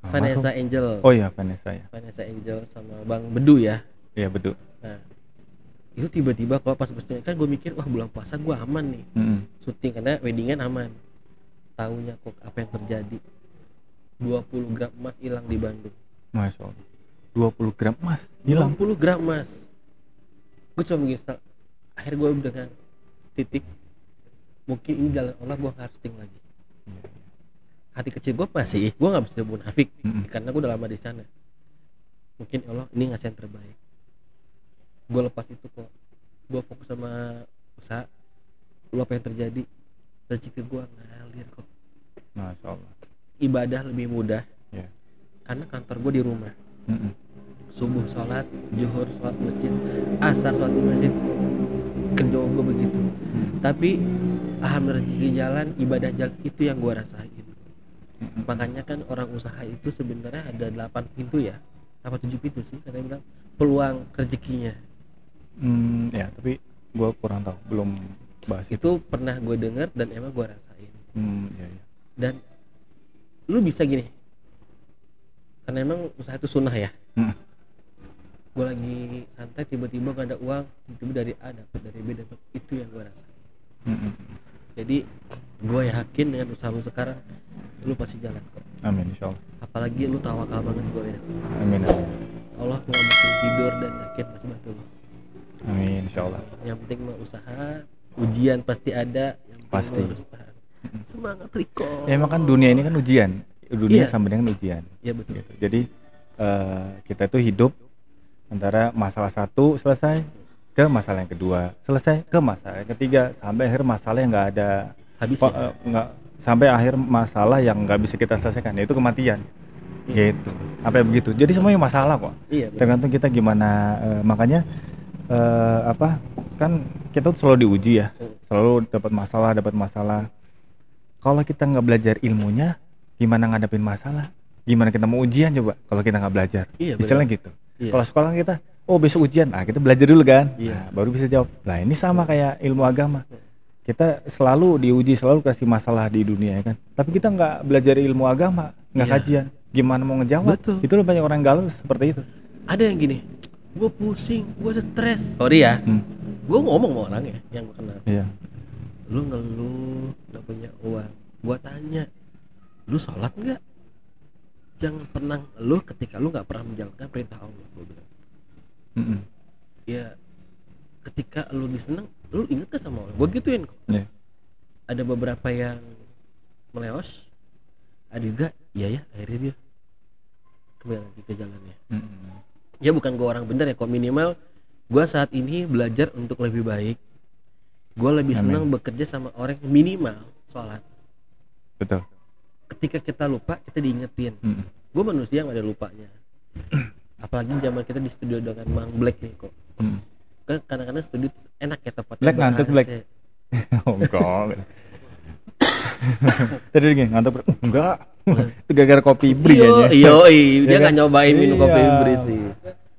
Almarhum?
Vanessa Angel.
Oh iya Vanessa ya.
Vanessa Angel sama Bang Bedu ya.
Iya Bedu.
Nah, itu tiba-tiba kok pas kan gue mikir wah bulan puasa gue aman nih. Syuting karena weddingan aman. Taunya kok apa yang terjadi. 20 gram emas hilang di Bandung.
Masya Allah. 20 gram emas hilang.
20 gram emas. Gue cuma mengistal. Akhirnya gue dengan titik, mungkin ini jalan Allah, gue harus syuting lagi. Hati kecil gue gue nggak bisa munafik karena gue udah lama di sana. Mungkin Allah ini ngasih yang terbaik. Gue lepas itu kok, gue fokus sama usaha. Lu apa yang terjadi, rezeki gue ngalir kok.
Masya Allah.
Ibadah lebih mudah karena kantor gue di rumah. Subuh sholat, zuhur sholat masjid, asar sholat di masjid. Kerja gue begitu. Tapi alhamdulillah rezeki jalan, ibadah jalan, itu yang gue rasain. Makanya kan orang usaha itu sebenarnya ada 8 pintu ya, apa 7 pintu sih katanya bilang peluang rezekinya.
Ya tapi gue kurang tahu, belum bahas
itu. Pernah gue dengar dan emang gue rasain.
Iya.
Dan lu bisa gini, karena emang usaha itu sunnah ya. Gue lagi santai tiba-tiba gak ada uang, tiba-tiba dari A dapat, dari B dapat, itu yang gue rasain. Jadi gue yakin dengan usaha lu sekarang lu pasti jalan kok.
Amin insyaallah.
Apalagi lu tawakal banget gue ya.
Amin.
Allah mau bikin tidur dan yakin pasti bantu lu.
Amin insyaallah.
Yang penting mah usaha, ujian pasti ada, yang penting
pasti
lu harus tahan. Semangat Riko.
Ya emang kan dunia ini kan ujian. Dunia sama dengan ujian.
Iya betul.
Gitu. Jadi kita tuh hidup antara masalah satu selesai ke masalah yang kedua, selesai ke masalah yang ketiga, sampai akhir masalah yang nggak ada
habis
nggak sampai akhir masalah yang nggak bisa kita selesaikan, yaitu kematian. Gitu. Apa begitu. Jadi semuanya masalah kok.
Iya,
tergantung kita gimana. Makanya kan kita tuh selalu diuji ya, selalu dapat masalah. Kalau kita nggak belajar ilmunya, gimana ngadepin masalah? Gimana kita mau ujian coba kalau kita nggak belajar?
Iya,
istilahnya gitu.
Iya.
Kalau sekolah kita, besok ujian, kita belajar dulu kan,
iya.
Baru bisa jawab. Nah ini sama kayak ilmu agama. Kita selalu diuji, selalu kasih masalah di dunia ya kan. Tapi kita nggak belajar ilmu agama, nggak kajian, gimana mau ngejawab?
Betul.
Itu loh banyak orang galau seperti itu.
Ada yang gini, gue pusing, gue stres. Sorry ya, gue ngomong sama orang ya yang gue kenal.
Iya.
Lu ngeluh nggak punya uang, gue tanya, lu sholat nggak? jangan pernah ngeluh ketika lu nggak pernah menjalankan perintah Allah, gue bilang. Ya ketika lu lagi seneng, lu inget ke sama Allah, gue gituin kok. Ada beberapa yang meleos, ada juga iya ya akhirnya dia kembali lagi ke jalannya. Ya bukan gue orang bener ya kok, minimal gue saat ini belajar untuk lebih baik. Gue lebih senang bekerja sama orang yang minimal sholat.
Betul.
Ketika kita lupa, kita diingetin. Gue manusia yang ada lupanya. Apalagi zaman kita di studio dengan Mang Black nih kok. Kan kadang-kadang studio enak ya tempatnya.
Black ngantuk Black. Oh enggak. Tadi gini ngantuk enggak. Itu gara-gara kopi bri kayaknya.
Dia nggak nyobain minum kopi bri sih.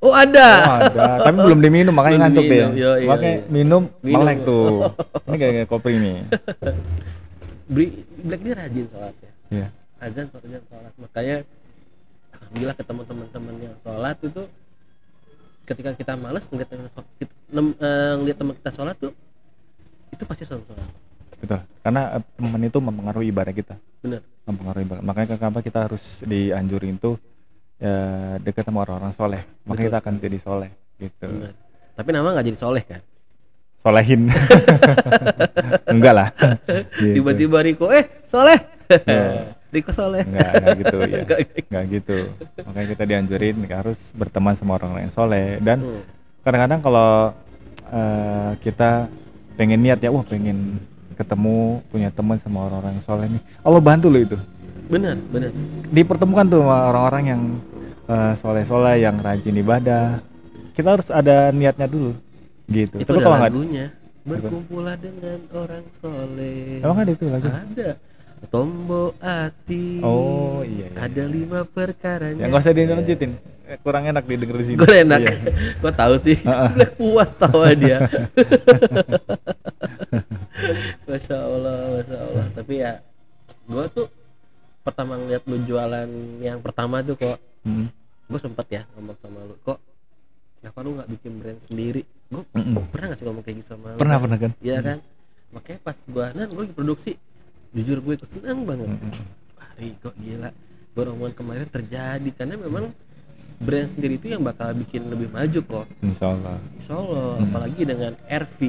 Oh ada.
Tapi belum diminum makanya ngantuk deh. Makanya minum melek tuh. Ini kayak kopi ini.
Black ini rajin sholatnya.
Iya.
Azan sholat. Makanya alhamdulillah ketemu teman-teman yang sholat itu, ketika kita malas ngeliat teman kita sholat tuh, itu pasti sholat.
Betul. Karena teman itu mempengaruhi ibadah kita.
Benar.
Mempengaruhi ibadah. Makanya kenapa kita harus dianjurin tuh ya dekat sama orang-orang soleh, maka kita akan jadi soleh gitu.
Benar. Tapi nama nggak jadi soleh kan?
Solehin. Enggak lah. Gitu.
Tiba-tiba Riko soleh. Riko soleh.
Enggak gitu ya. Enggak gitu. Makanya kita dianjurin harus berteman sama orang-orang yang soleh. Dan kadang-kadang kalau kita pengen niat ya, pengen ketemu punya teman sama orang-orang yang soleh nih, Allah bantu lo itu.
Benar.
Dipertemukan tuh sama orang-orang yang soleh-soleh, yang rajin ibadah. Kita harus ada niatnya dulu, gitu.
Itu
tapi
kalau lagunya berkumpullah dengan orang soleh.
Emang ada itu lagi?
Ada. Tombo hati.
Oh iya.
Ada 5 perkaranya.
Ya nggak usah dilanjutin. Kurang enak didengar di sini.
Gue enak. Iya. Gue tahu sih. Udah puas tawa dia. Masya Allah. Tapi ya, gue tuh pertama ngeliat lu jualan yang pertama tuh kok, gue sempet ya ngomong sama lu, kok kenapa lu nggak bikin brand sendiri? Gue pernah nggak sih ngomong kayak gitu sama lu?
Pernah kan?
Iya kan. Makanya pas gue lagi produksi, jujur gue senang banget. Riko gila, omongan kemarin terjadi karena memang brand sendiri itu yang bakal bikin lebih maju kok. Insya Allah. Apalagi dengan RV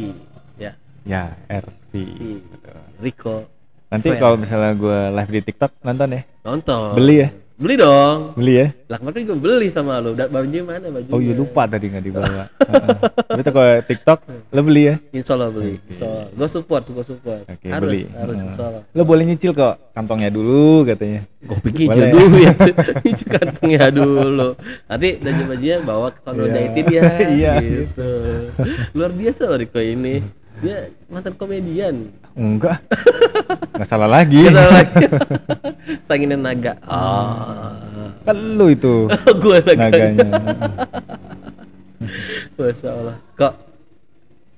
ya. Ya RV. Riko.
Nanti kalau misalnya gue live di TikTok nonton ya?
Nonton.
Beli ya?
Beli dong.
Beli ya?
Lah kemarin gue beli sama lu. Bajunya mana bajunya?
Oh iya lupa tadi nggak dibawa. Berarti kalau TikTok lo beli ya?
Insya Allah beli. Okay. Gue support.
Okay,
harus insya Allah.
Lo boleh nyicil kok kantongnya dulu katanya.
Gue pikir nyicil dulu ya. Nyicil kantongnya dulu. Nanti baju-bajunya bawa ke sono jahitin ya. Iya. Gitu. Luar biasa loh Riko ini. Dia mantan komedian.
Enggak. Nggak salah lagi.
Sanginan naga.
Kan lu itu.
Gue
naganya.
Masya Allah. Kok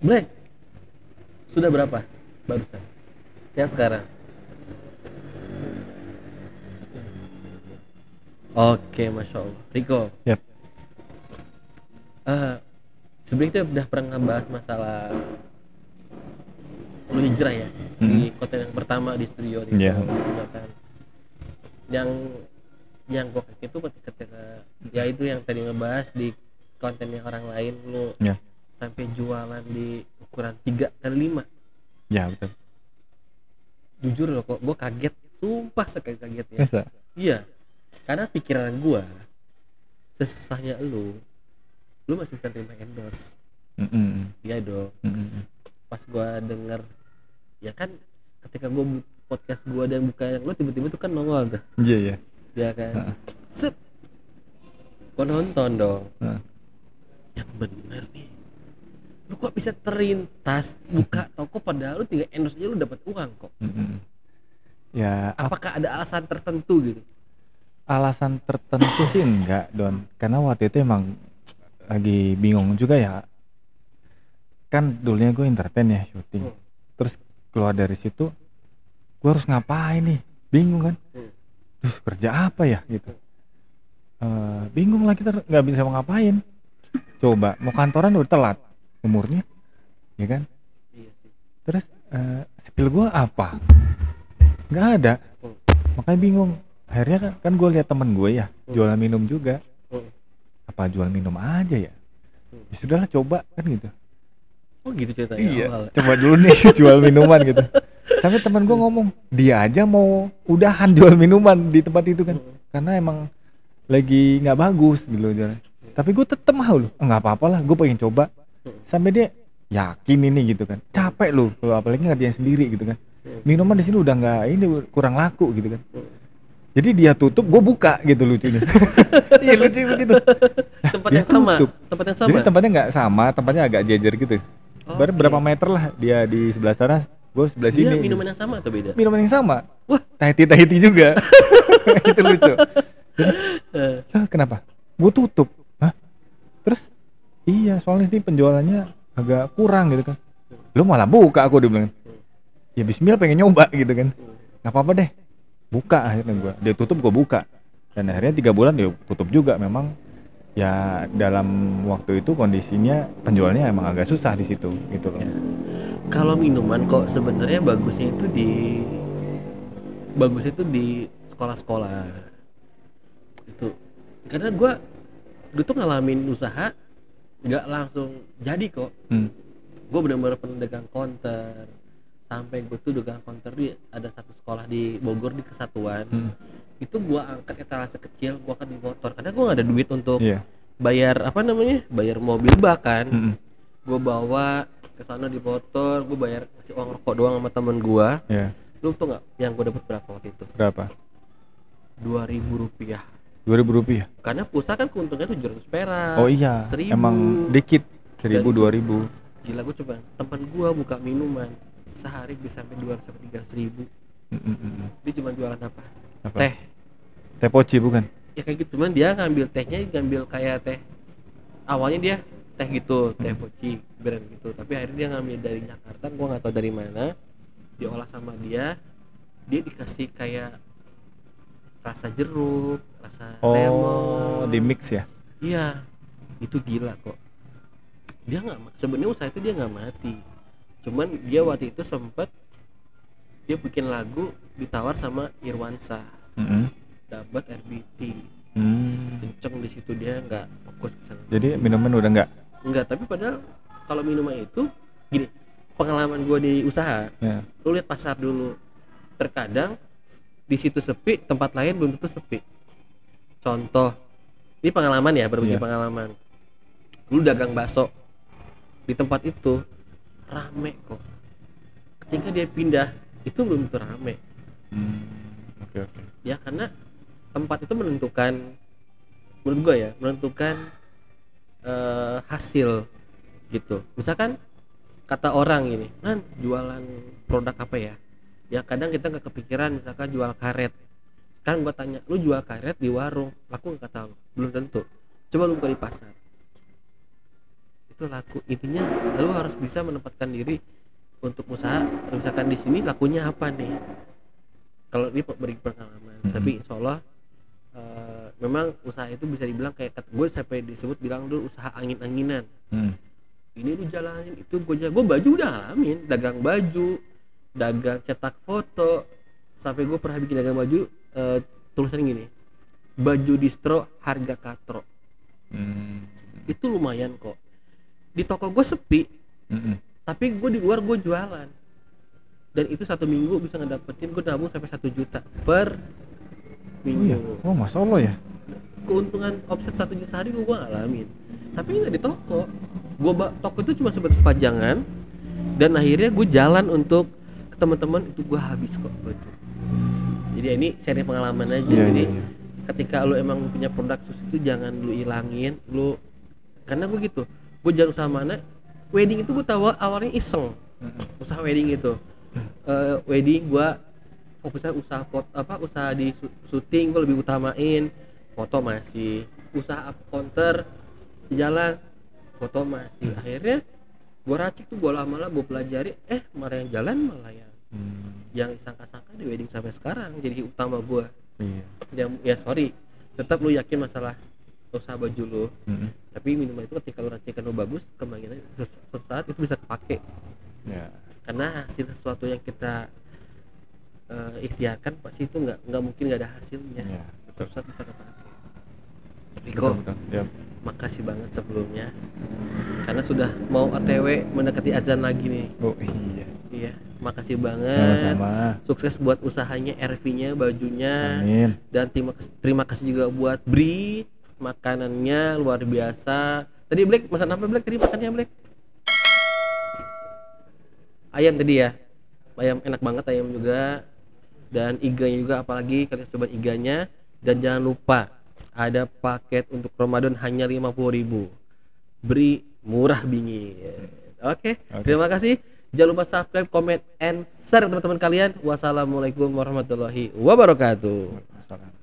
Black sudah berapa barusan? Yang sekarang? Oke, Masya Allah. Riko.
Yep.
Sebenarnya kita udah pernah ngebahas masalah lu hijrah ya, di konten yang pertama di studio itu. Yang gue kayak itu ketika ya itu yang tadi ngebahas di kontennya orang lain, lu sampai jualan di ukuran 3x5. Ya betul. Jujur loh kok gue kaget, sumpah kaget ya.
Masa?
Iya, karena pikiran gue sesusahnya lu masih bisa terima endorse. Iya dong. Pas gue denger ya kan, ketika gue podcast gue dan buka yang lu tiba-tiba tuh kan nongol tuh. Iya kan. Set gue nonton dong. Yang bener nih, lu kok bisa terlintas buka toko padahal lu tinggal endorse aja lu dapat uang kok. Ya apakah ada alasan tertentu gitu?
Alasan tertentu sih enggak Don, karena waktu itu emang lagi bingung juga ya. Kan dulunya gue entertain ya, syuting. Terus keluar dari situ gue harus ngapain nih, bingung kan. Terus kerja apa ya gitu. Bingung lah, kita nggak bisa mau ngapain. Coba mau kantoran udah telat umurnya, ya kan. Terus skill gue apa, nggak ada. Makanya bingung akhirnya kan gue lihat temen gue ya jualan minum juga,
Hmm.
apa jual minum aja ya, ya sudahlah coba kan gitu.
Oh gitu ceritanya
Iya,
awal.
coba dulu nih jual minuman gitu. Sampai teman gue ngomong, dia aja mau udahan jual minuman di tempat itu kan, karena emang lagi nggak bagus gitu loh jalan. Tapi gue tetep mau loh, nggak apa-apa lah, gue pengen coba. Sampai dia yakin ini gitu kan, capek loh, apalagi ngerjain sendiri gitu kan. Minuman di sini udah nggak ini kurang laku gitu kan. Jadi dia tutup, gue buka gitu lucunya. Iya lucu begitu. Nah,
Tempat
dia
yang sama.
tutup.
Tempat yang sama.
Jadi tempatnya nggak sama, tempatnya agak jejer gitu. Baru
Oke.
berapa meter lah dia di sebelah sana, gue sebelah
Dia
sini.
minuman yang sama atau beda?
Minuman yang sama.
Wah.
Tahiti juga. Itu lucu. Jadi, "Lah, kenapa? Gue tutup. Hah? Terus iya soalnya ini penjualannya agak kurang gitu kan. Lu malah buka, aku dia bilang. Ya bismillah pengen nyoba gitu kan. Gak apa-apa deh. Buka akhirnya gua. Dia tutup gua buka. Dan akhirnya 3 bulan dia tutup juga memang. Ya dalam waktu itu kondisinya penjualnya emang agak susah di situ gitu loh.
Kalau minuman kok sebenarnya bagusnya itu di sekolah-sekolah itu, karena gue tuh ngalamin usaha nggak langsung jadi kok. Gue benar-benar pernah dagang konter, sampai gue tuh dagang konter di ada satu sekolah di Bogor di Kesatuan. Itu gue angkat etalase kecil, gue akan di motor karena gue nggak ada duit untuk
Iya.
bayar bayar mobil bak kan. Gue bawa ke sana di motor, gue bayar kasih uang rokok doang sama temen gue.
Iya.
Lu tuh nggak yang gue dapat berapa waktu itu?
Berapa?
2.000 rupiah.
2.000 rupiah.
Karena pulsa kan keuntungannya 700 perak.
Oh iya.
1.000.
Emang dikit. 1.000
Dan itu-
2.000.
Gila, gue coba teman gue buka minuman sehari bisa sampai 200 sampai 300 ribu. Dia cuma jualan apa?
Apa?
Teh.
Teh poci bukan?
Ya kayak gitu, cuman dia ngambil tehnya, ngambil kayak teh. Awalnya dia teh gitu, teh poci brand gitu. Tapi akhirnya dia ngambil dari Jakarta, gue nggak tahu dari mana. Diolah sama dia dikasih kayak rasa jeruk, rasa
Oh,
lemon.
di mix ya?
Iya, itu gila kok. Dia nggak, sebenarnya usaha itu dia nggak mati. Cuman dia waktu itu sempet dia bikin lagu ditawar sama Irwansyah, dapat RBT. Kenceng di situ, dia nggak fokus ke sana.
Jadi minuman udah
Enggak, tapi padahal kalau minuman itu gini, pengalaman gue di usaha,
ya.
lu lihat pasar dulu. Terkadang di situ sepi, tempat lain belum tentu sepi. Contoh, ini pengalaman ya, berbagi
Iya.
pengalaman. Lu dagang bakso di tempat itu rame kok. Ketika dia pindah, itu belum tentu rame.
Oke.
Ya karena tempat itu menentukan, menurut gue ya, menentukan hasil gitu. Misalkan kata orang gini, kan jualan produk apa ya? Ya kadang kita nggak kepikiran, misalkan jual karet. Sekarang gua tanya, lu jual karet di warung, laku nggak tahu? Belum tentu. Coba lu buka di pasar, itu laku. Intinya lu harus bisa menempatkan diri untuk usaha. Misalkan di sini lakunya apa nih? Kalau ini beri pengalaman, tapi insya Allah memang usaha itu bisa dibilang kayak gue sampai disebut bilang dulu usaha angin-anginan. Ini lu jalanin, itu gue baju udah ngalamin, dagang baju, dagang cetak foto, sampai gue pernah bikin dagang baju tulisan gini, baju distro harga katro. Itu lumayan kok. Di toko gue sepi, tapi gue di luar gue jualan, dan itu 1 minggu bisa ngedapetin, gue nabung sampai 1 juta per minggu.
Oh, Masya Allah ya.
Keuntungan offset 1 juta sehari gue ngalamin, tapi nggak di toko. Toko itu cuma sebatas pajangan, dan akhirnya gue jalan untuk ke teman-teman, itu gue habis kok baju. Jadi ini seri pengalaman aja. Jadi ketika lu emang punya produk sus itu jangan lu ilangin, karena gue gitu. Gue jalan usaha mana, wedding itu gue tahu awalnya iseng, usaha wedding itu. Wedding gue fokusnya usaha usaha di syuting gue lebih utamain, foto masih, usaha counter di jalan, foto masih. Akhirnya gue racik tuh, gue lama-lama gue pelajari, malah yang jalan malah yang sangka-sangka di wedding sampai sekarang jadi utama gue. Ya sorry, tetap lu yakin masalah usaha baju lu, tapi minuman itu ketika lu racikan lu bagus, kemungkinan suatu saat itu bisa kepake. Karena hasil sesuatu yang kita ikhtiarkan pasti itu nggak mungkin nggak ada hasilnya.
Iya,
Suatu saat bisa kepake.
betul,
Riko,
betul. Ya.
makasih banget sebelumnya karena sudah mau OTW mendekati azan lagi nih.
Oh iya.
Iya, makasih banget.
Sama-sama.
Sukses buat usahanya, RV-nya, bajunya.
Amin.
Dan terima kasih juga buat Bri, makanannya luar biasa. Tadi Black pesan apa Black? Tadi makannya Black? Ayam tadi ya. Ayam enak banget ayam juga. Dan iganya juga, apalagi kalian coba iganya. Dan jangan lupa ada paket untuk Ramadan hanya 50.000. Bri murah bingit. Oke, terima kasih. Jangan lupa subscribe, comment, and share teman-teman kalian. Wassalamualaikum warahmatullahi wabarakatuh.
Salam.